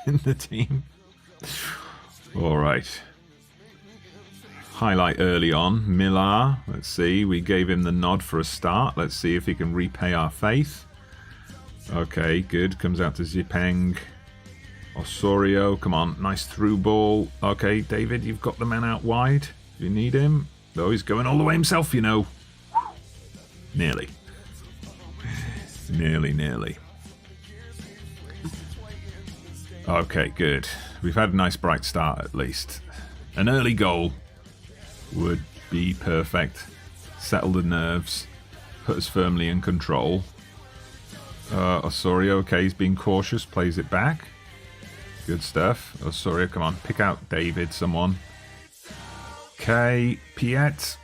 in the team. Alright. Highlight early on, Millar. Let's see, we gave him the nod for a start. Let's see if he can repay our faith. Okay, good. Comes out to Zipeng. Osorio, come on, nice through ball. Okay, David, you've got the man out wide. You need him. Oh, he's going all the way himself, you know. Nearly. Nearly. Okay, good. We've had a nice bright start at least. An early goal would be perfect. Settle the nerves. Put us firmly in control. Osorio, okay, he's being cautious. Plays it back. Good stuff. Osorio, come on. Pick out David, someone. Okay, Piet.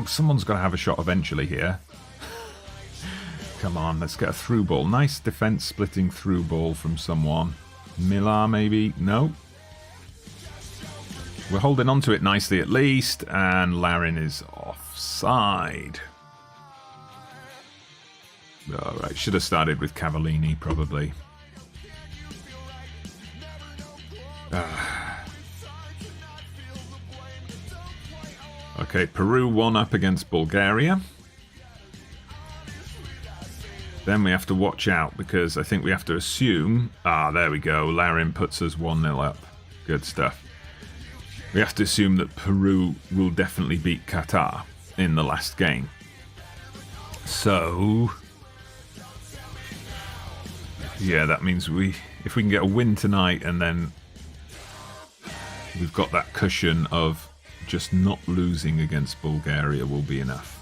Someone's got to have a shot eventually here. Come on, let's get a through ball. Nice defense splitting through ball from someone. Millar, maybe? No. We're holding on to it nicely at least. And Larin is offside. Alright, should have started with Cavallini, probably. Okay, Peru 1-up against Bulgaria. Then we have to watch out because I think we have to assume... there we go. Larin puts us 1-0 up. Good stuff. We have to assume that Peru will definitely beat Qatar in the last game. So... yeah, that means if we can get a win tonight and then we've got that cushion of just not losing against Bulgaria will be enough.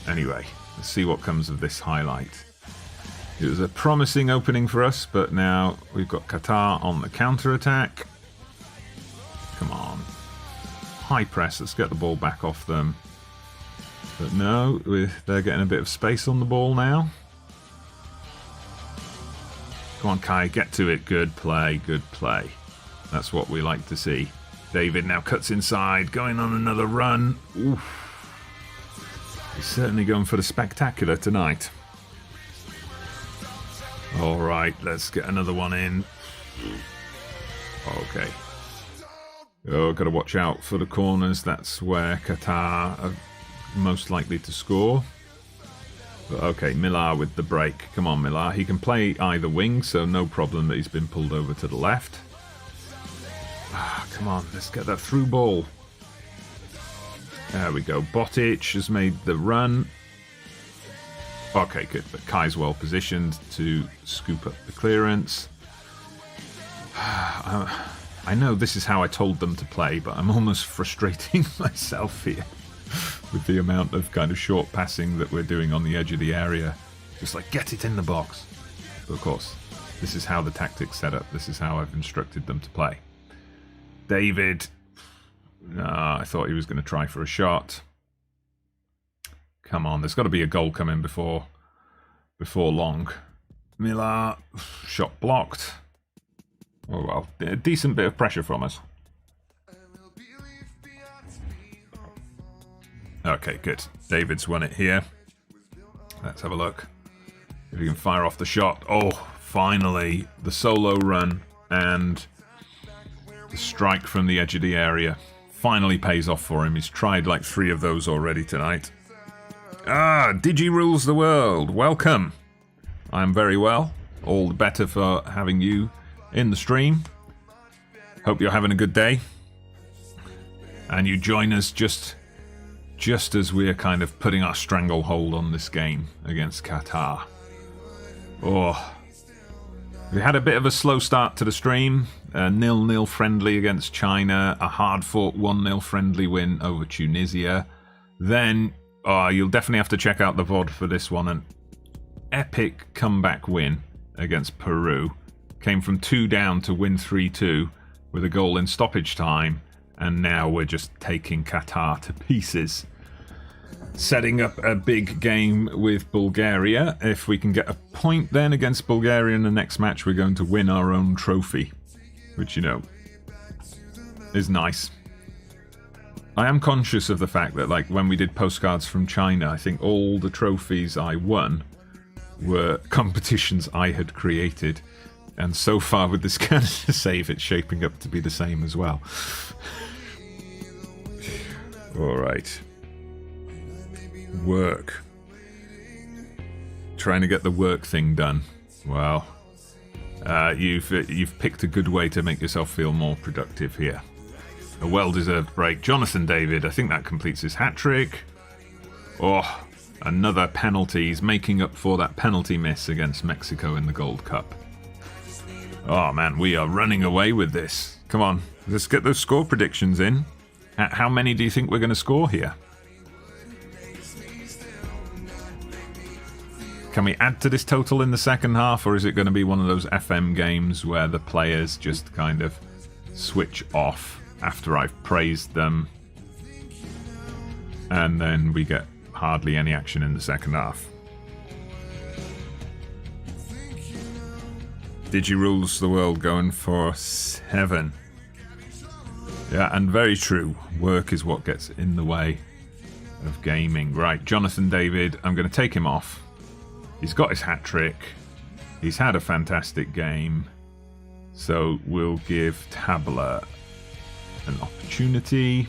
Anyway, let's see what comes of this highlight. It was a promising opening for us, but now we've got Qatar on the counter-attack. Come on. High press, let's get the ball back off them. But no, they're getting a bit of space on the ball now. Come on, Kai, get to it. Good play, good play. That's what we like to see. David now cuts inside, going on another run. Oof. He's certainly going for the spectacular tonight. All right, let's get another one in. Okay. Oh, got to watch out for the corners. That's where Qatar are most likely to score. But okay, Millar with the break. Come on, Millar. He can play either wing, so no problem that he's been pulled over to the left. Ah, come on, let's get that through ball. There we go. Botic has made the run. Okay, good. But Kai's well positioned to scoop up the clearance. I know this is how I told them to play, but I'm almost frustrating myself here with the amount of kind of short passing that we're doing on the edge of the area. Just like, get it in the box. But of course, this is how the tactics set up. This is how I've instructed them to play. David. I thought he was going to try for a shot. Come on, there's got to be a goal coming before long. Millar, shot blocked. Oh well, a decent bit of pressure from us. Okay, good. David's won it here. Let's have a look. If he can fire off the shot. Oh, finally, the solo run and the strike from the edge of the area finally pays off for him. He's tried like 3 of those already tonight. Ah, Digi rules the world. Welcome. I'm very well. All the better for having you in the stream. Hope you're having a good day. And you join us just as we're kind of putting our stranglehold on this game against Qatar. Oh, we had a bit of a slow start to the stream. A 0-0 friendly against China. A hard-fought 1-0 friendly win over Tunisia. Then, you'll definitely have to check out the VOD for this one. An epic comeback win against Peru. Came from 2 down to win 3-2 with a goal in stoppage time. And now we're just taking Qatar to pieces. Setting up a big game with Bulgaria. If we can get a point then against Bulgaria in the next match, we're going to win our own trophy. Which, you know, is nice. I am conscious of the fact that, like, when we did Postcards from China, I think all the trophies I won were competitions I had created. And so far with this Canada save, it's shaping up to be the same as well. Alright. Work. Trying to get the work thing done. Well, you've picked a good way to make yourself feel more productive here. A well-deserved break. Jonathan David, I think that completes his hat-trick. Oh, another penalty. He's making up for that penalty miss against Mexico in the Gold Cup. Oh man, we are running away with this. Come on, let's get those score predictions in. How many do you think we're going to score here? Can we add to this total in the second half, or is it going to be one of those FM games where the players just kind of switch off after I've praised them, and then we get hardly any action in the second half? Digi rules the world going for 7. Yeah, and very true. Work is what gets in the way of gaming. Right, Jonathan David, I'm going to take him off. He's got his hat-trick. He's had a fantastic game. So we'll give Tabla an opportunity.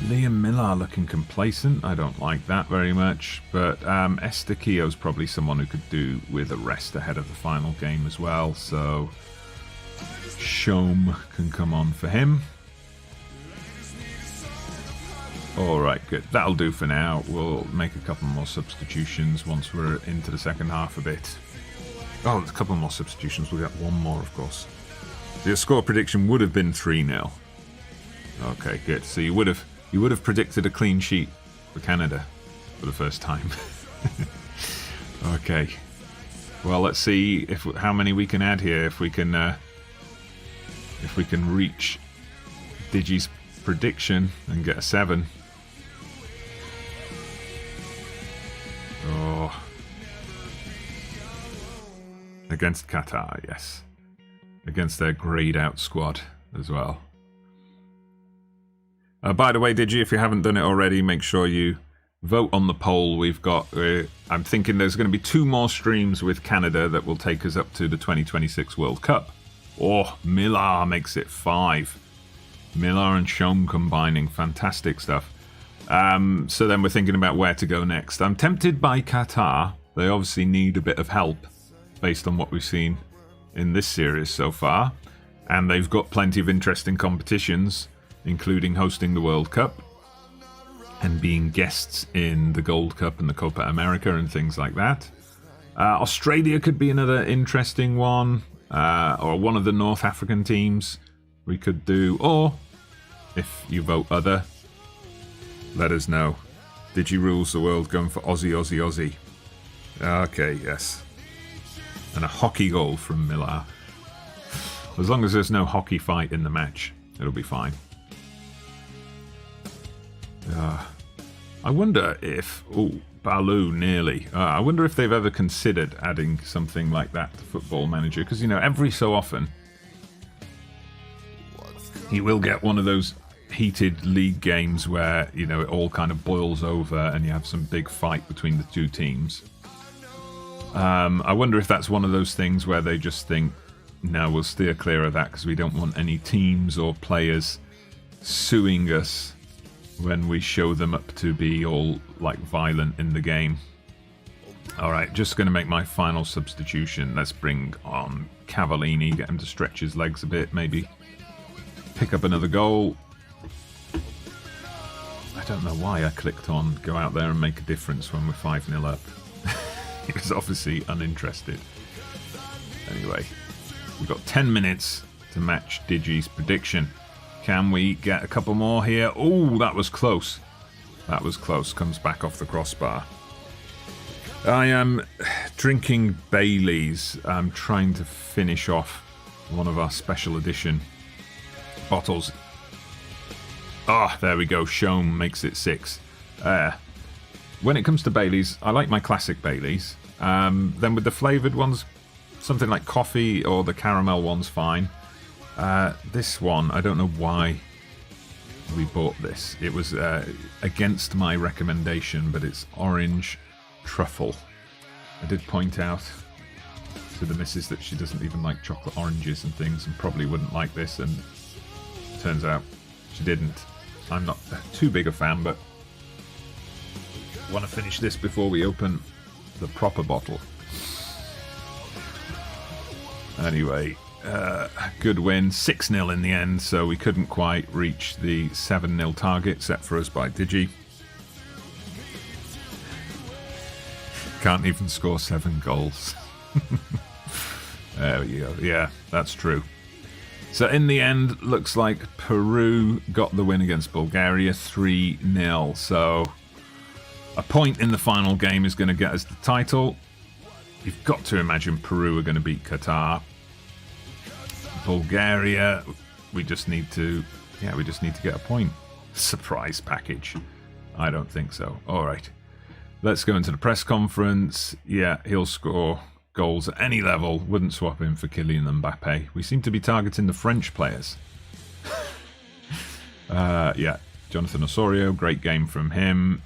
Liam Millar looking complacent. I don't like that very much. But Estaquio's probably someone who could do with a rest ahead of the final game as well. So Shome can come on for him. Alright, good. That'll do for now. We'll make a couple more substitutions once we're into the second half a bit. Oh, there's a couple more substitutions. We'll get one more, of course. So your score prediction would have been 3-0. Okay, good. So you would have predicted a clean sheet for Canada for the first time. Okay. Well, let's see how many we can add here. If we can reach Digi's prediction and get a 7. Oh. Against Qatar, yes. Against their greyed out squad as well. By the way, Digi, if you haven't done it already, make sure you vote on the poll. We've got, I'm thinking there's going to be 2 more streams with Canada that will take us up to the 2026 World Cup. Oh, Millar makes it 5. Millar and Shome combining. Fantastic stuff. So then we're thinking about where to go next. I'm tempted by Qatar. They obviously need a bit of help based on what we've seen in this series so far. And they've got plenty of interesting competitions, including hosting the World Cup and being guests in the Gold Cup and the Copa America and things like that. Australia could be another interesting one, or one of the North African teams we could do. Or, if you vote other, let us know. Digi rules the world, going for Aussie, Aussie, Aussie. Okay, yes. And a hockey goal from Millar. As long as there's no hockey fight in the match, it'll be fine. I wonder if... Oh, Baloo, nearly. I wonder if they've ever considered adding something like that to Football Manager. Because, you know, every so often, you will get one of those heated league games where, you know, it all kind of boils over and you have some big fight between the two teams. I wonder if that's one of those things where they just think, no, we'll steer clear of that because we don't want any teams or players suing us when we show them up to be all, like, violent in the game. Alright, just going to make my final substitution. Let's bring on Cavallini, get him to stretch his legs a bit, maybe pick up another goal. I don't know why I clicked on go out there and make a difference when we're 5-0 up. He was obviously uninterested. Anyway, we've got 10 minutes to match Digi's prediction. Can we get a couple more here? Oh, that was close. That was close. Comes back off the crossbar. I am drinking Baileys. I'm trying to finish off one of our special edition bottles. Ah, there we go. Shome makes it 6. When it comes to Baileys, I like my classic Baileys. Then with the flavoured ones, something like coffee or the caramel one's fine. This one, I don't know why we bought this. It was against my recommendation, but it's orange truffle. I did point out to the missus that she doesn't even like chocolate oranges and things and probably wouldn't like this, and turns out she didn't. I'm not too big a fan, but want to finish this before we open the proper bottle. Anyway, good win, 6-0 in the end, so we couldn't quite reach the 7-0 target set for us by Digi. Can't even score 7 goals. There we go, yeah, that's true. So in the end, looks like Peru got the win against Bulgaria, 3-0, so a point in the final game is going to get us the title. You've got to imagine Peru are going to beat Qatar. Bulgaria, we just need to get a point. Surprise package. I don't think so. All right. Let's go into the press conference. Yeah, he'll score goals at any level. Wouldn't swap him for Kylian Mbappe. We seem to be targeting the French players. Yeah, Jonathan Osorio, great game from him.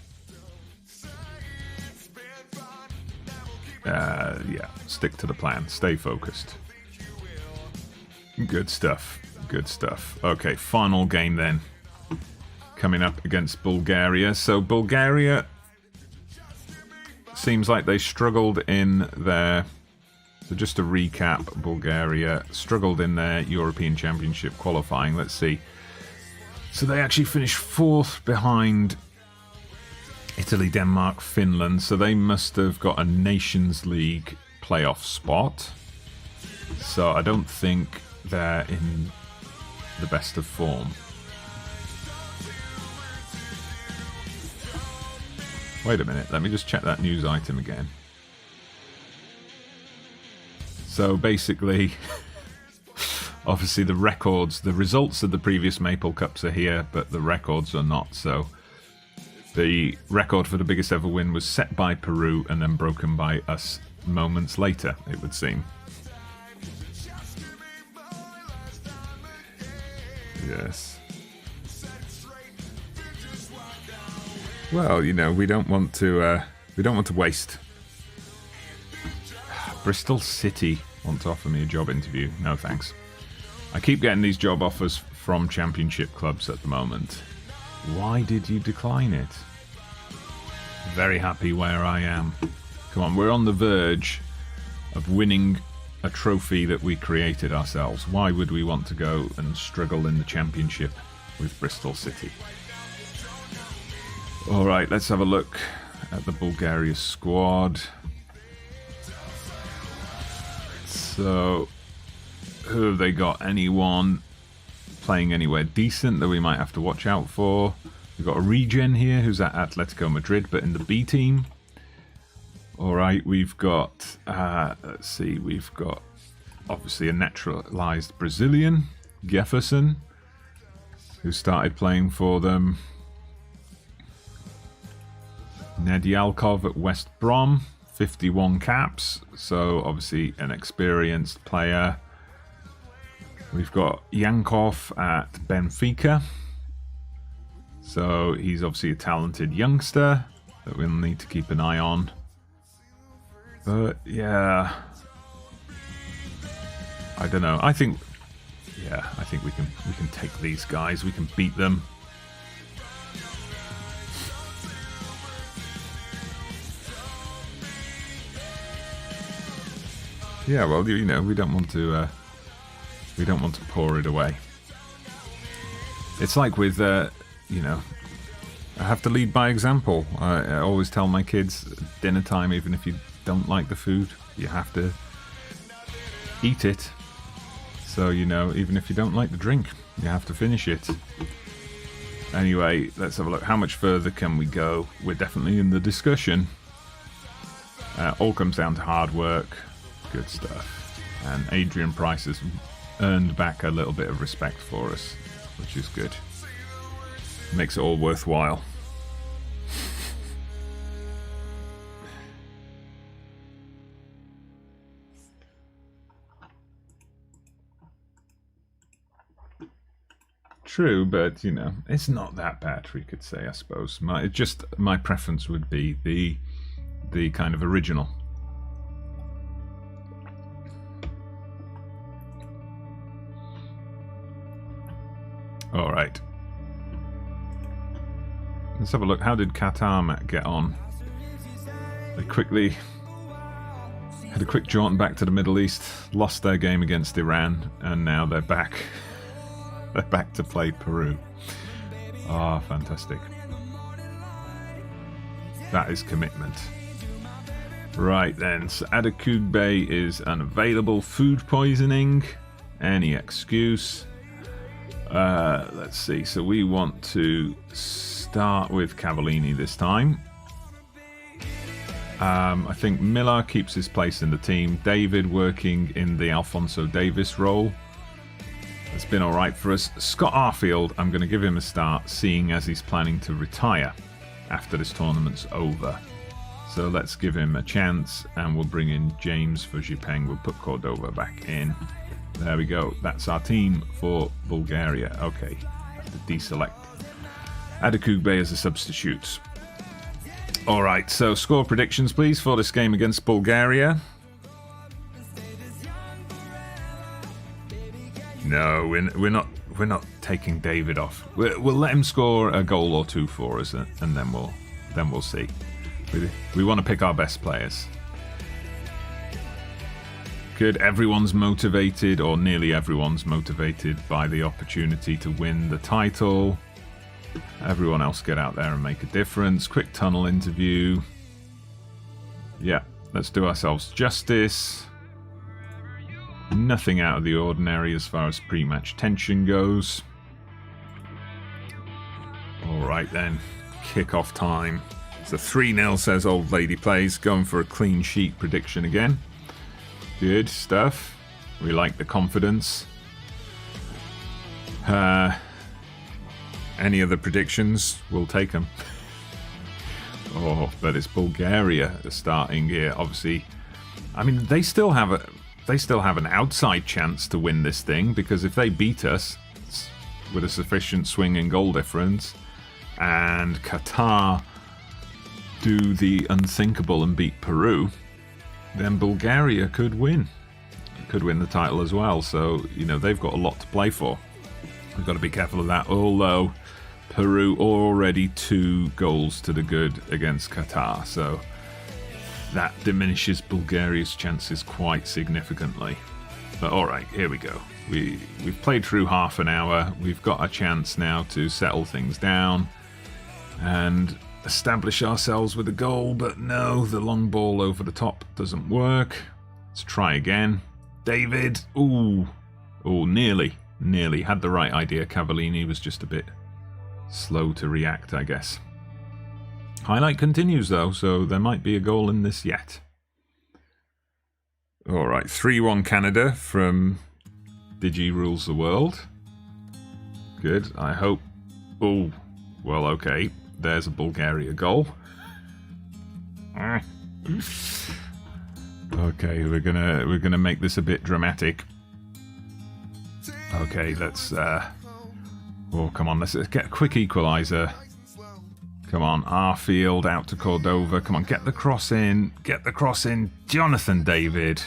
Yeah, stick to the plan. Stay focused. Good stuff. Good stuff. Okay, final game then. Coming up against Bulgaria. So Bulgaria seems like they struggled in their... So just to recap, Bulgaria struggled in their European Championship qualifying. Let's see. So they actually finished 4th behind Italy, Denmark, Finland, so they must have got a Nations League playoff spot. So I don't think they're in the best of form. Wait a minute, let me just check that news item again. So basically, obviously the records, the results of the previous Maple Cups are here, but the records are not, so... The record for the biggest ever win was set by Peru and then broken by us moments later, it would seem. Yes. Well, you know, we don't want to waste. Bristol City want to offer me a job interview. No thanks. I keep getting these job offers from Championship clubs at the moment. Why did you decline it? Very happy where I am. Come on, we're on the verge of winning a trophy that we created ourselves. Why would we want to go and struggle in the championship with Bristol City? Alright, let's have a look at the Bulgaria squad. So, who have they got? Anyone playing anywhere decent that we might have to watch out for? We've got a regen here who's at Atletico Madrid, but in the B team. Alright, we've got, let's see, we've got obviously a naturalised Brazilian, Jefferson, who started playing for them. Nedyalkov at West Brom, 51 caps, so obviously an experienced player. We've got Yankov at Benfica, so he's obviously a talented youngster that we'll need to keep an eye on. But yeah, I don't know. I think we can take these guys. We can beat them. Yeah, well, you know, we don't want to pour it away. It's like with, you know, I have to lead by example. I always tell my kids, dinner time, even if you don't like the food, you have to eat it. So, you know, even if you don't like the drink, you have to finish it. Anyway, let's have a look. How much further can we go? We're definitely in the discussion. All comes down to hard work. Good stuff. And Adrian Price has earned back a little bit of respect for us, which is good. Makes it all worthwhile. True, but you know, it's not that bad, we could say, I suppose. My preference would be the kind of original. All right. Let's have a look. How did Qatar get on? They quickly had a quick jaunt back to the Middle East, lost their game against Iran, and now they're back. They're back to play Peru. Ah, fantastic. That is commitment. Right then, so Adekugbe is unavailable. Food poisoning. Any excuse. Let's see, so we want to start with Cavallini this time. I think Miller keeps his place in the team. David working in the Alphonso Davis role. It's been alright for us. Scott Arfield, I'm going to give him a start, seeing as he's planning to retire after this tournament's over. So let's give him a chance, and we'll bring in James for Jipeng. We'll put Cordova back in. There we go. That's our team for Bulgaria. Okay, have to deselect Adekugbe as a substitute. Alright, so score predictions, please, for this game against Bulgaria. No, we're not taking David off. We'll let him score a goal or two for us, and then we'll see. We want to pick our best players. Good. Everyone's motivated, or nearly everyone's motivated by the opportunity to win the title. Everyone else get out there and make a difference. Quick tunnel interview. Yeah, let's do ourselves justice. Nothing out of the ordinary as far as pre-match tension goes. Alright then, kick-off time. So 3-0 says Old Lady Plays, going for a clean sheet prediction again. Good stuff. We like the confidence. Any other predictions? We'll take them. Oh, but it's Bulgaria starting here. Obviously, I mean, they still have an outside chance to win this thing, because if they beat us with a sufficient swing and goal difference, and Qatar do the unthinkable and beat Peru, then Bulgaria could win. Could win the title as well. So, you know, they've got a lot to play for. We've got to be careful of that. Although, Peru already 2 goals to the good against Qatar, so that diminishes Bulgaria's chances quite significantly. But alright, here we go. We've played through half an hour. We've got a chance now to settle things down and establish ourselves with a goal, but no, the long ball over the top doesn't work. Let's try again. David, ooh, nearly. Had the right idea. Cavallini was just a bit slow to react, I guess. Highlight continues though, so there might be a goal in this yet. Alright, 3-1 Canada from Digi Rules the World. Good, I hope... Oh, well, okay. There's a Bulgaria goal. Okay, we're gonna make this a bit dramatic. Okay, let's... Oh, come on, let's get a quick equaliser. Come on, Arfield out to Cordova. Come on, get the cross in. Get the cross in. Jonathan David.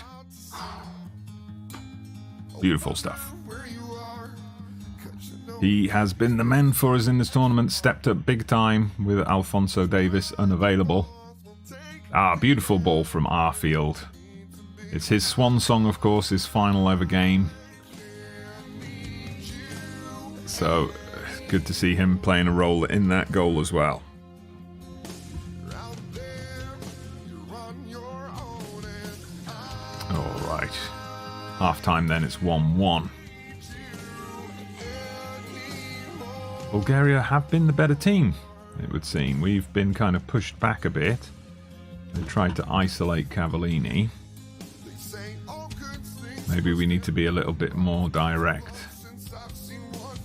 Beautiful stuff. He has been the man for us in this tournament. Stepped up big time with Alphonso Davis unavailable. Ah, beautiful ball from Arfield. It's his swan song, of course, his final ever game. So, good to see him playing a role in that goal as well. Alright. Half-time then, it's 1-1. Bulgaria have been the better team, it would seem. We've been kind of pushed back a bit. They tried to isolate Cavallini. Maybe we need to be a little bit more direct.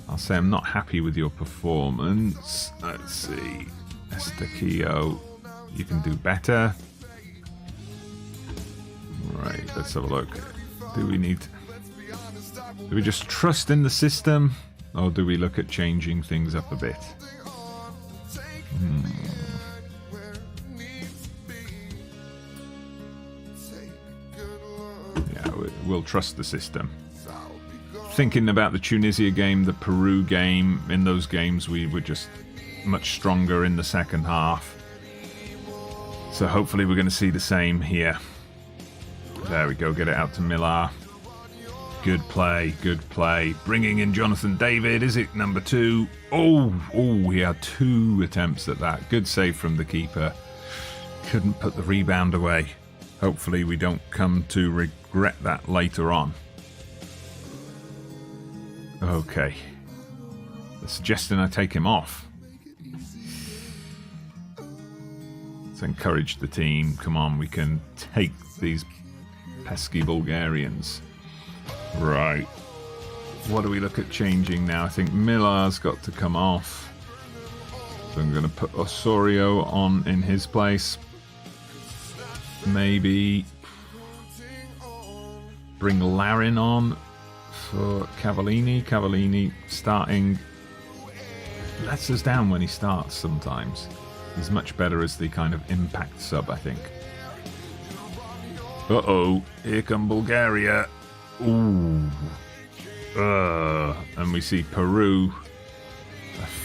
I'll say I'm not happy with your performance. Let's see. Estaquillo, you can do better. Right, let's have a look. Do we just trust in the system? Or do we look at changing things up a bit? Yeah, we'll trust the system. Thinking about the Tunisia game, the Peru game, in those games we were just much stronger in the second half. So hopefully we're going to see the same here. There we go, get it out to Millar. Good play, good play. Bringing in Jonathan David, is it number 2? Oh, he had 2 attempts at that. Good save from the keeper. Couldn't put the rebound away. Hopefully we don't come to regret that later on. Okay. They're suggesting I take him off. Let's encourage the team. Come on, we can take these pesky Bulgarians. Right. What do we look at changing now? I think Millar's got to come off. So I'm going to put Osorio on in his place. Maybe bring Larin on for Cavallini. Cavallini starting lets us down when he starts sometimes. He's much better as the kind of impact sub, I think. Uh-oh, here come Bulgaria. Ooh. And we see Peru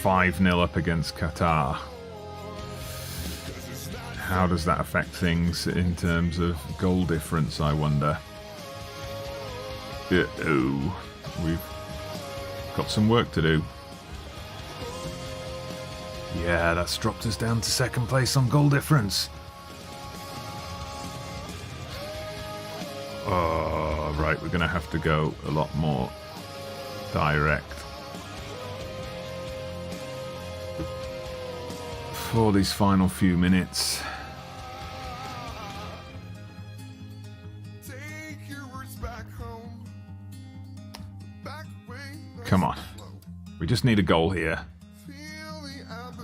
5-0 up against Qatar. How does that affect things in terms of goal difference, I wonder? Uh-oh. We've got some work to do. Yeah, that's dropped us down to second place on goal difference. Oh, right, we're going to have to go a lot more direct for these final few minutes. Come on. We just need a goal here.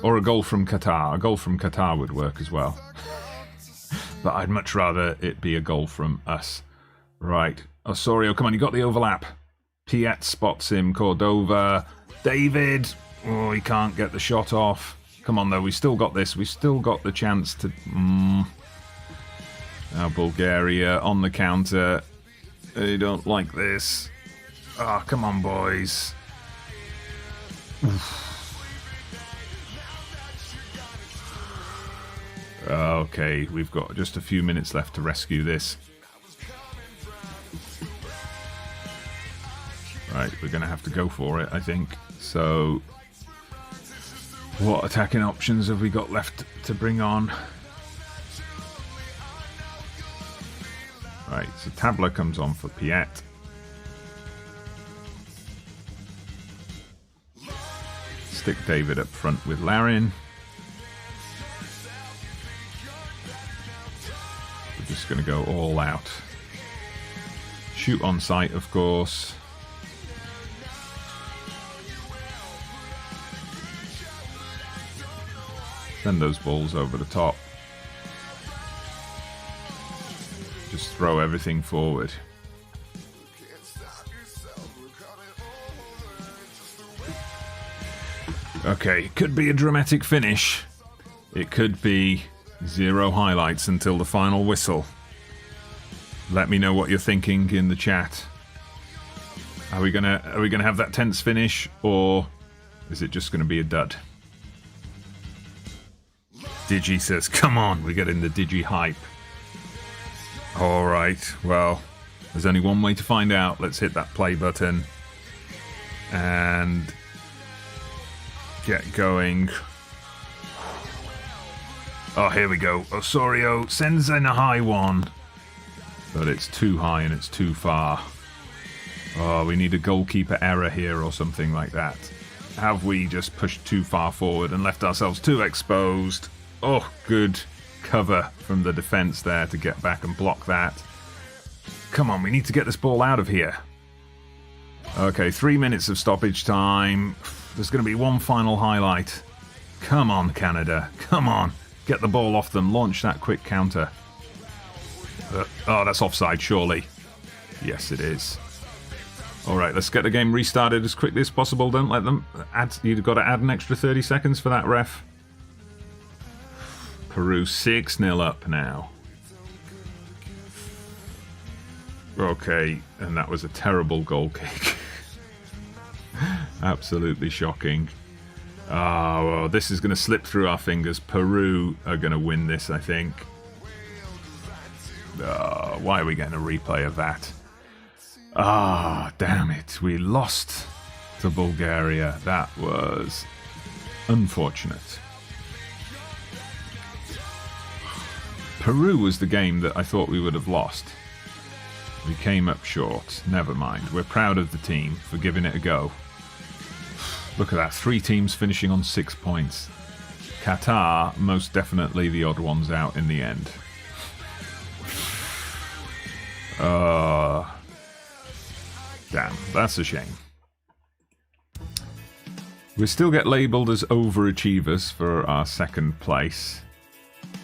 Or a goal from Qatar. A goal from Qatar would work as well. But I'd much rather it be a goal from us. Right. Osorio, come on, you got the overlap. Piet spots him. Cordova. David. Oh, he can't get the shot off. Come on, though. We still got this. We still got the chance to... Now Bulgaria on the counter. They don't like this. Ah, come on, boys. Oof. Okay, we've got just a few minutes left to rescue this. Right, we're going to have to go for it, I think. So, what attacking options have we got left to bring on? Right, so Tabla comes on for Piet. Stick David up front with Larin. We're just going to go all out. Shoot on sight, of course. Send those balls over the top. Just throw everything forward. Okay, could be a dramatic finish. It could be 0 highlights until the final whistle. Let me know what you're thinking in the chat. Are we gonna have that tense finish, or is it just gonna be a dud? Digi says, come on, we're getting the Digi hype. Alright, well, there's only one way to find out. Let's hit that play button and get going. Oh, here we go. Osorio sends in a high one, but it's too high and it's too far. Oh, we need a goalkeeper error here or something like that. Have we just pushed too far forward and left ourselves too exposed? Oh, good cover from the defence there to get back and block that. Come on, we need to get this ball out of here. Okay, 3 minutes of stoppage time. There's going to be one final highlight. Come on, Canada. Come on. Get the ball off them. Launch that quick counter. Oh, that's offside, surely. Yes, it is. All right, let's get the game restarted as quickly as possible. Don't let them add. You've got to add an extra 30 seconds for that, ref. Peru 6-0 up now. Okay, and that was a terrible goal kick. Absolutely shocking. Oh, well, this is going to slip through our fingers. Peru are going to win this, I think. Oh, why are we getting a replay of that? Ah, damn it. We lost to Bulgaria. That was unfortunate. Peru was the game that I thought we would have lost. We came up short. Never mind. We're proud of the team for giving it a go. Look at that. 3 teams finishing on 6 points. Qatar, most definitely the odd ones out in the end. Damn, that's a shame. We still get labelled as overachievers for our second place.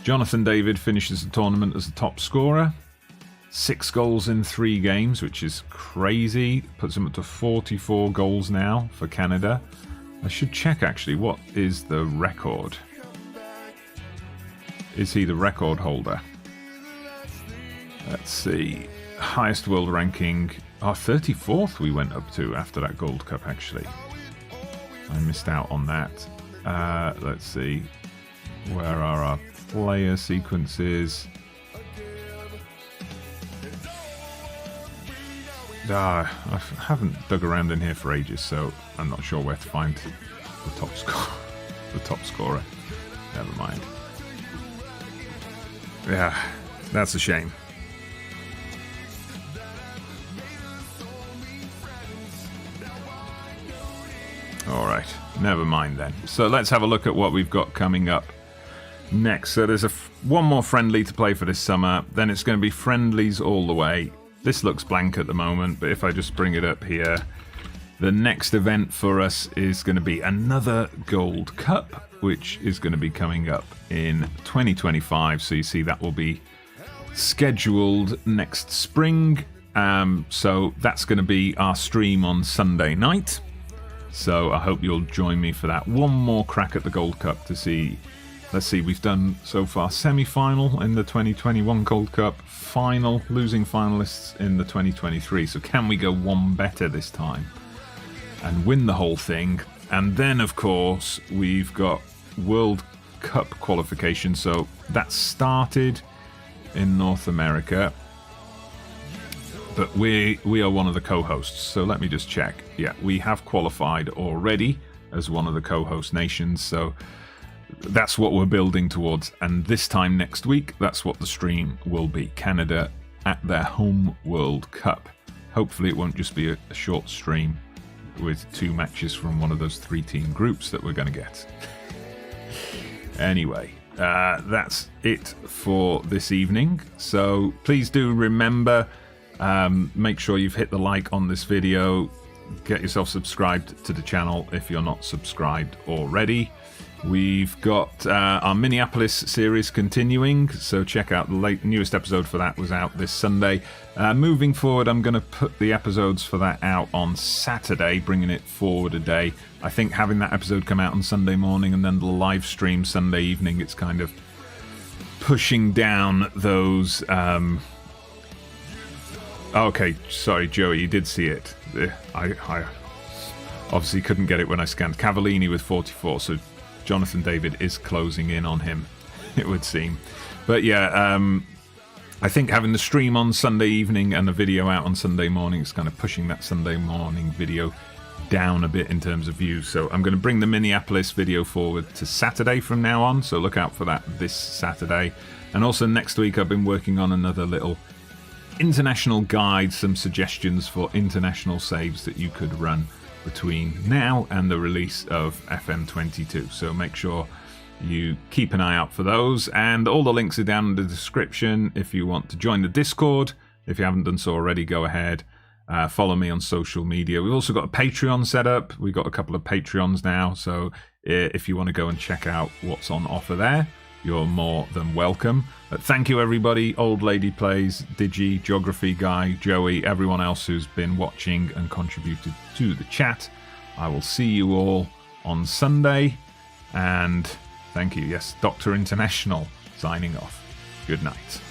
Jonathan David finishes the tournament as the top scorer. 6 goals in 3 games, which is crazy. Puts him up to 44 goals now for Canada. I should check, actually, what is the record? Is he the record holder? Let's see. Highest world ranking. Our 34th we went up to after that Gold Cup, actually. I missed out on that. Let's see. Where are our player sequences? I haven't dug around in here for ages, so I'm not sure where to find the top score. The top scorer. Never mind. Yeah, that's a shame. Alright, never mind then. So let's have a look at what we've got coming up next. So there's one more friendly to play for this summer. Then it's going to be friendlies all the way. This looks blank at the moment, but if I just bring it up here, the next event for us is going to be another Gold Cup, which is going to be coming up in 2025. So you see that will be scheduled next spring. So that's going to be our stream on Sunday night. So I hope you'll join me for that. One more crack at the Gold Cup to see. Let's see, we've done so far semi-final in the 2021 Gold Cup, final, losing finalists in the 2023. So can we go one better this time and win the whole thing? And then, of course, we've got World Cup qualification. So that started in North America. But we are one of the co-hosts. So let me just check. Yeah, we have qualified already as one of the co-host nations. So that's what we're building towards. And this time next week, that's what the stream will be. Canada at their home World Cup. Hopefully it won't just be a short stream with 2 matches from one of those 3-team groups that we're going to get. Anyway, that's it for this evening. So please do remember, make sure you've hit the like on this video. Get yourself subscribed to the channel if you're not subscribed already. We've got our Minneapolis series continuing, so check out the newest episode for that was out this Sunday. Moving forward, I'm going to put the episodes for that out on Saturday, bringing it forward a day. I think having that episode come out on Sunday morning and then the live stream Sunday evening, it's kind of pushing down those... Okay, sorry, Joey, you did see it. I obviously couldn't get it when I scanned. Cavallini with 44, so Jonathan David is closing in on him, it would seem. But yeah, I think having the stream on Sunday evening and the video out on Sunday morning is kind of pushing that Sunday morning video down a bit in terms of views. So I'm going to bring the Minneapolis video forward to Saturday from now on, so look out for that this Saturday. And also next week I've been working on another little international guide, some suggestions for international saves that you could run between now and the release of FM22. So make sure you keep an eye out for those, and all the links are down in the description if you want to join the Discord. If you haven't done so already, go ahead. Follow me on social media. We've also got a Patreon set up. We've got a couple of Patreons now, so if you want to go and check out what's on offer there, you're more than welcome. Thank you everybody, Old Lady Plays, Digi, Geography Guy, Joey, everyone else who's been watching and contributed to the chat. I will see you all on Sunday, and thank you. Yes, Dr. International signing off. Good night.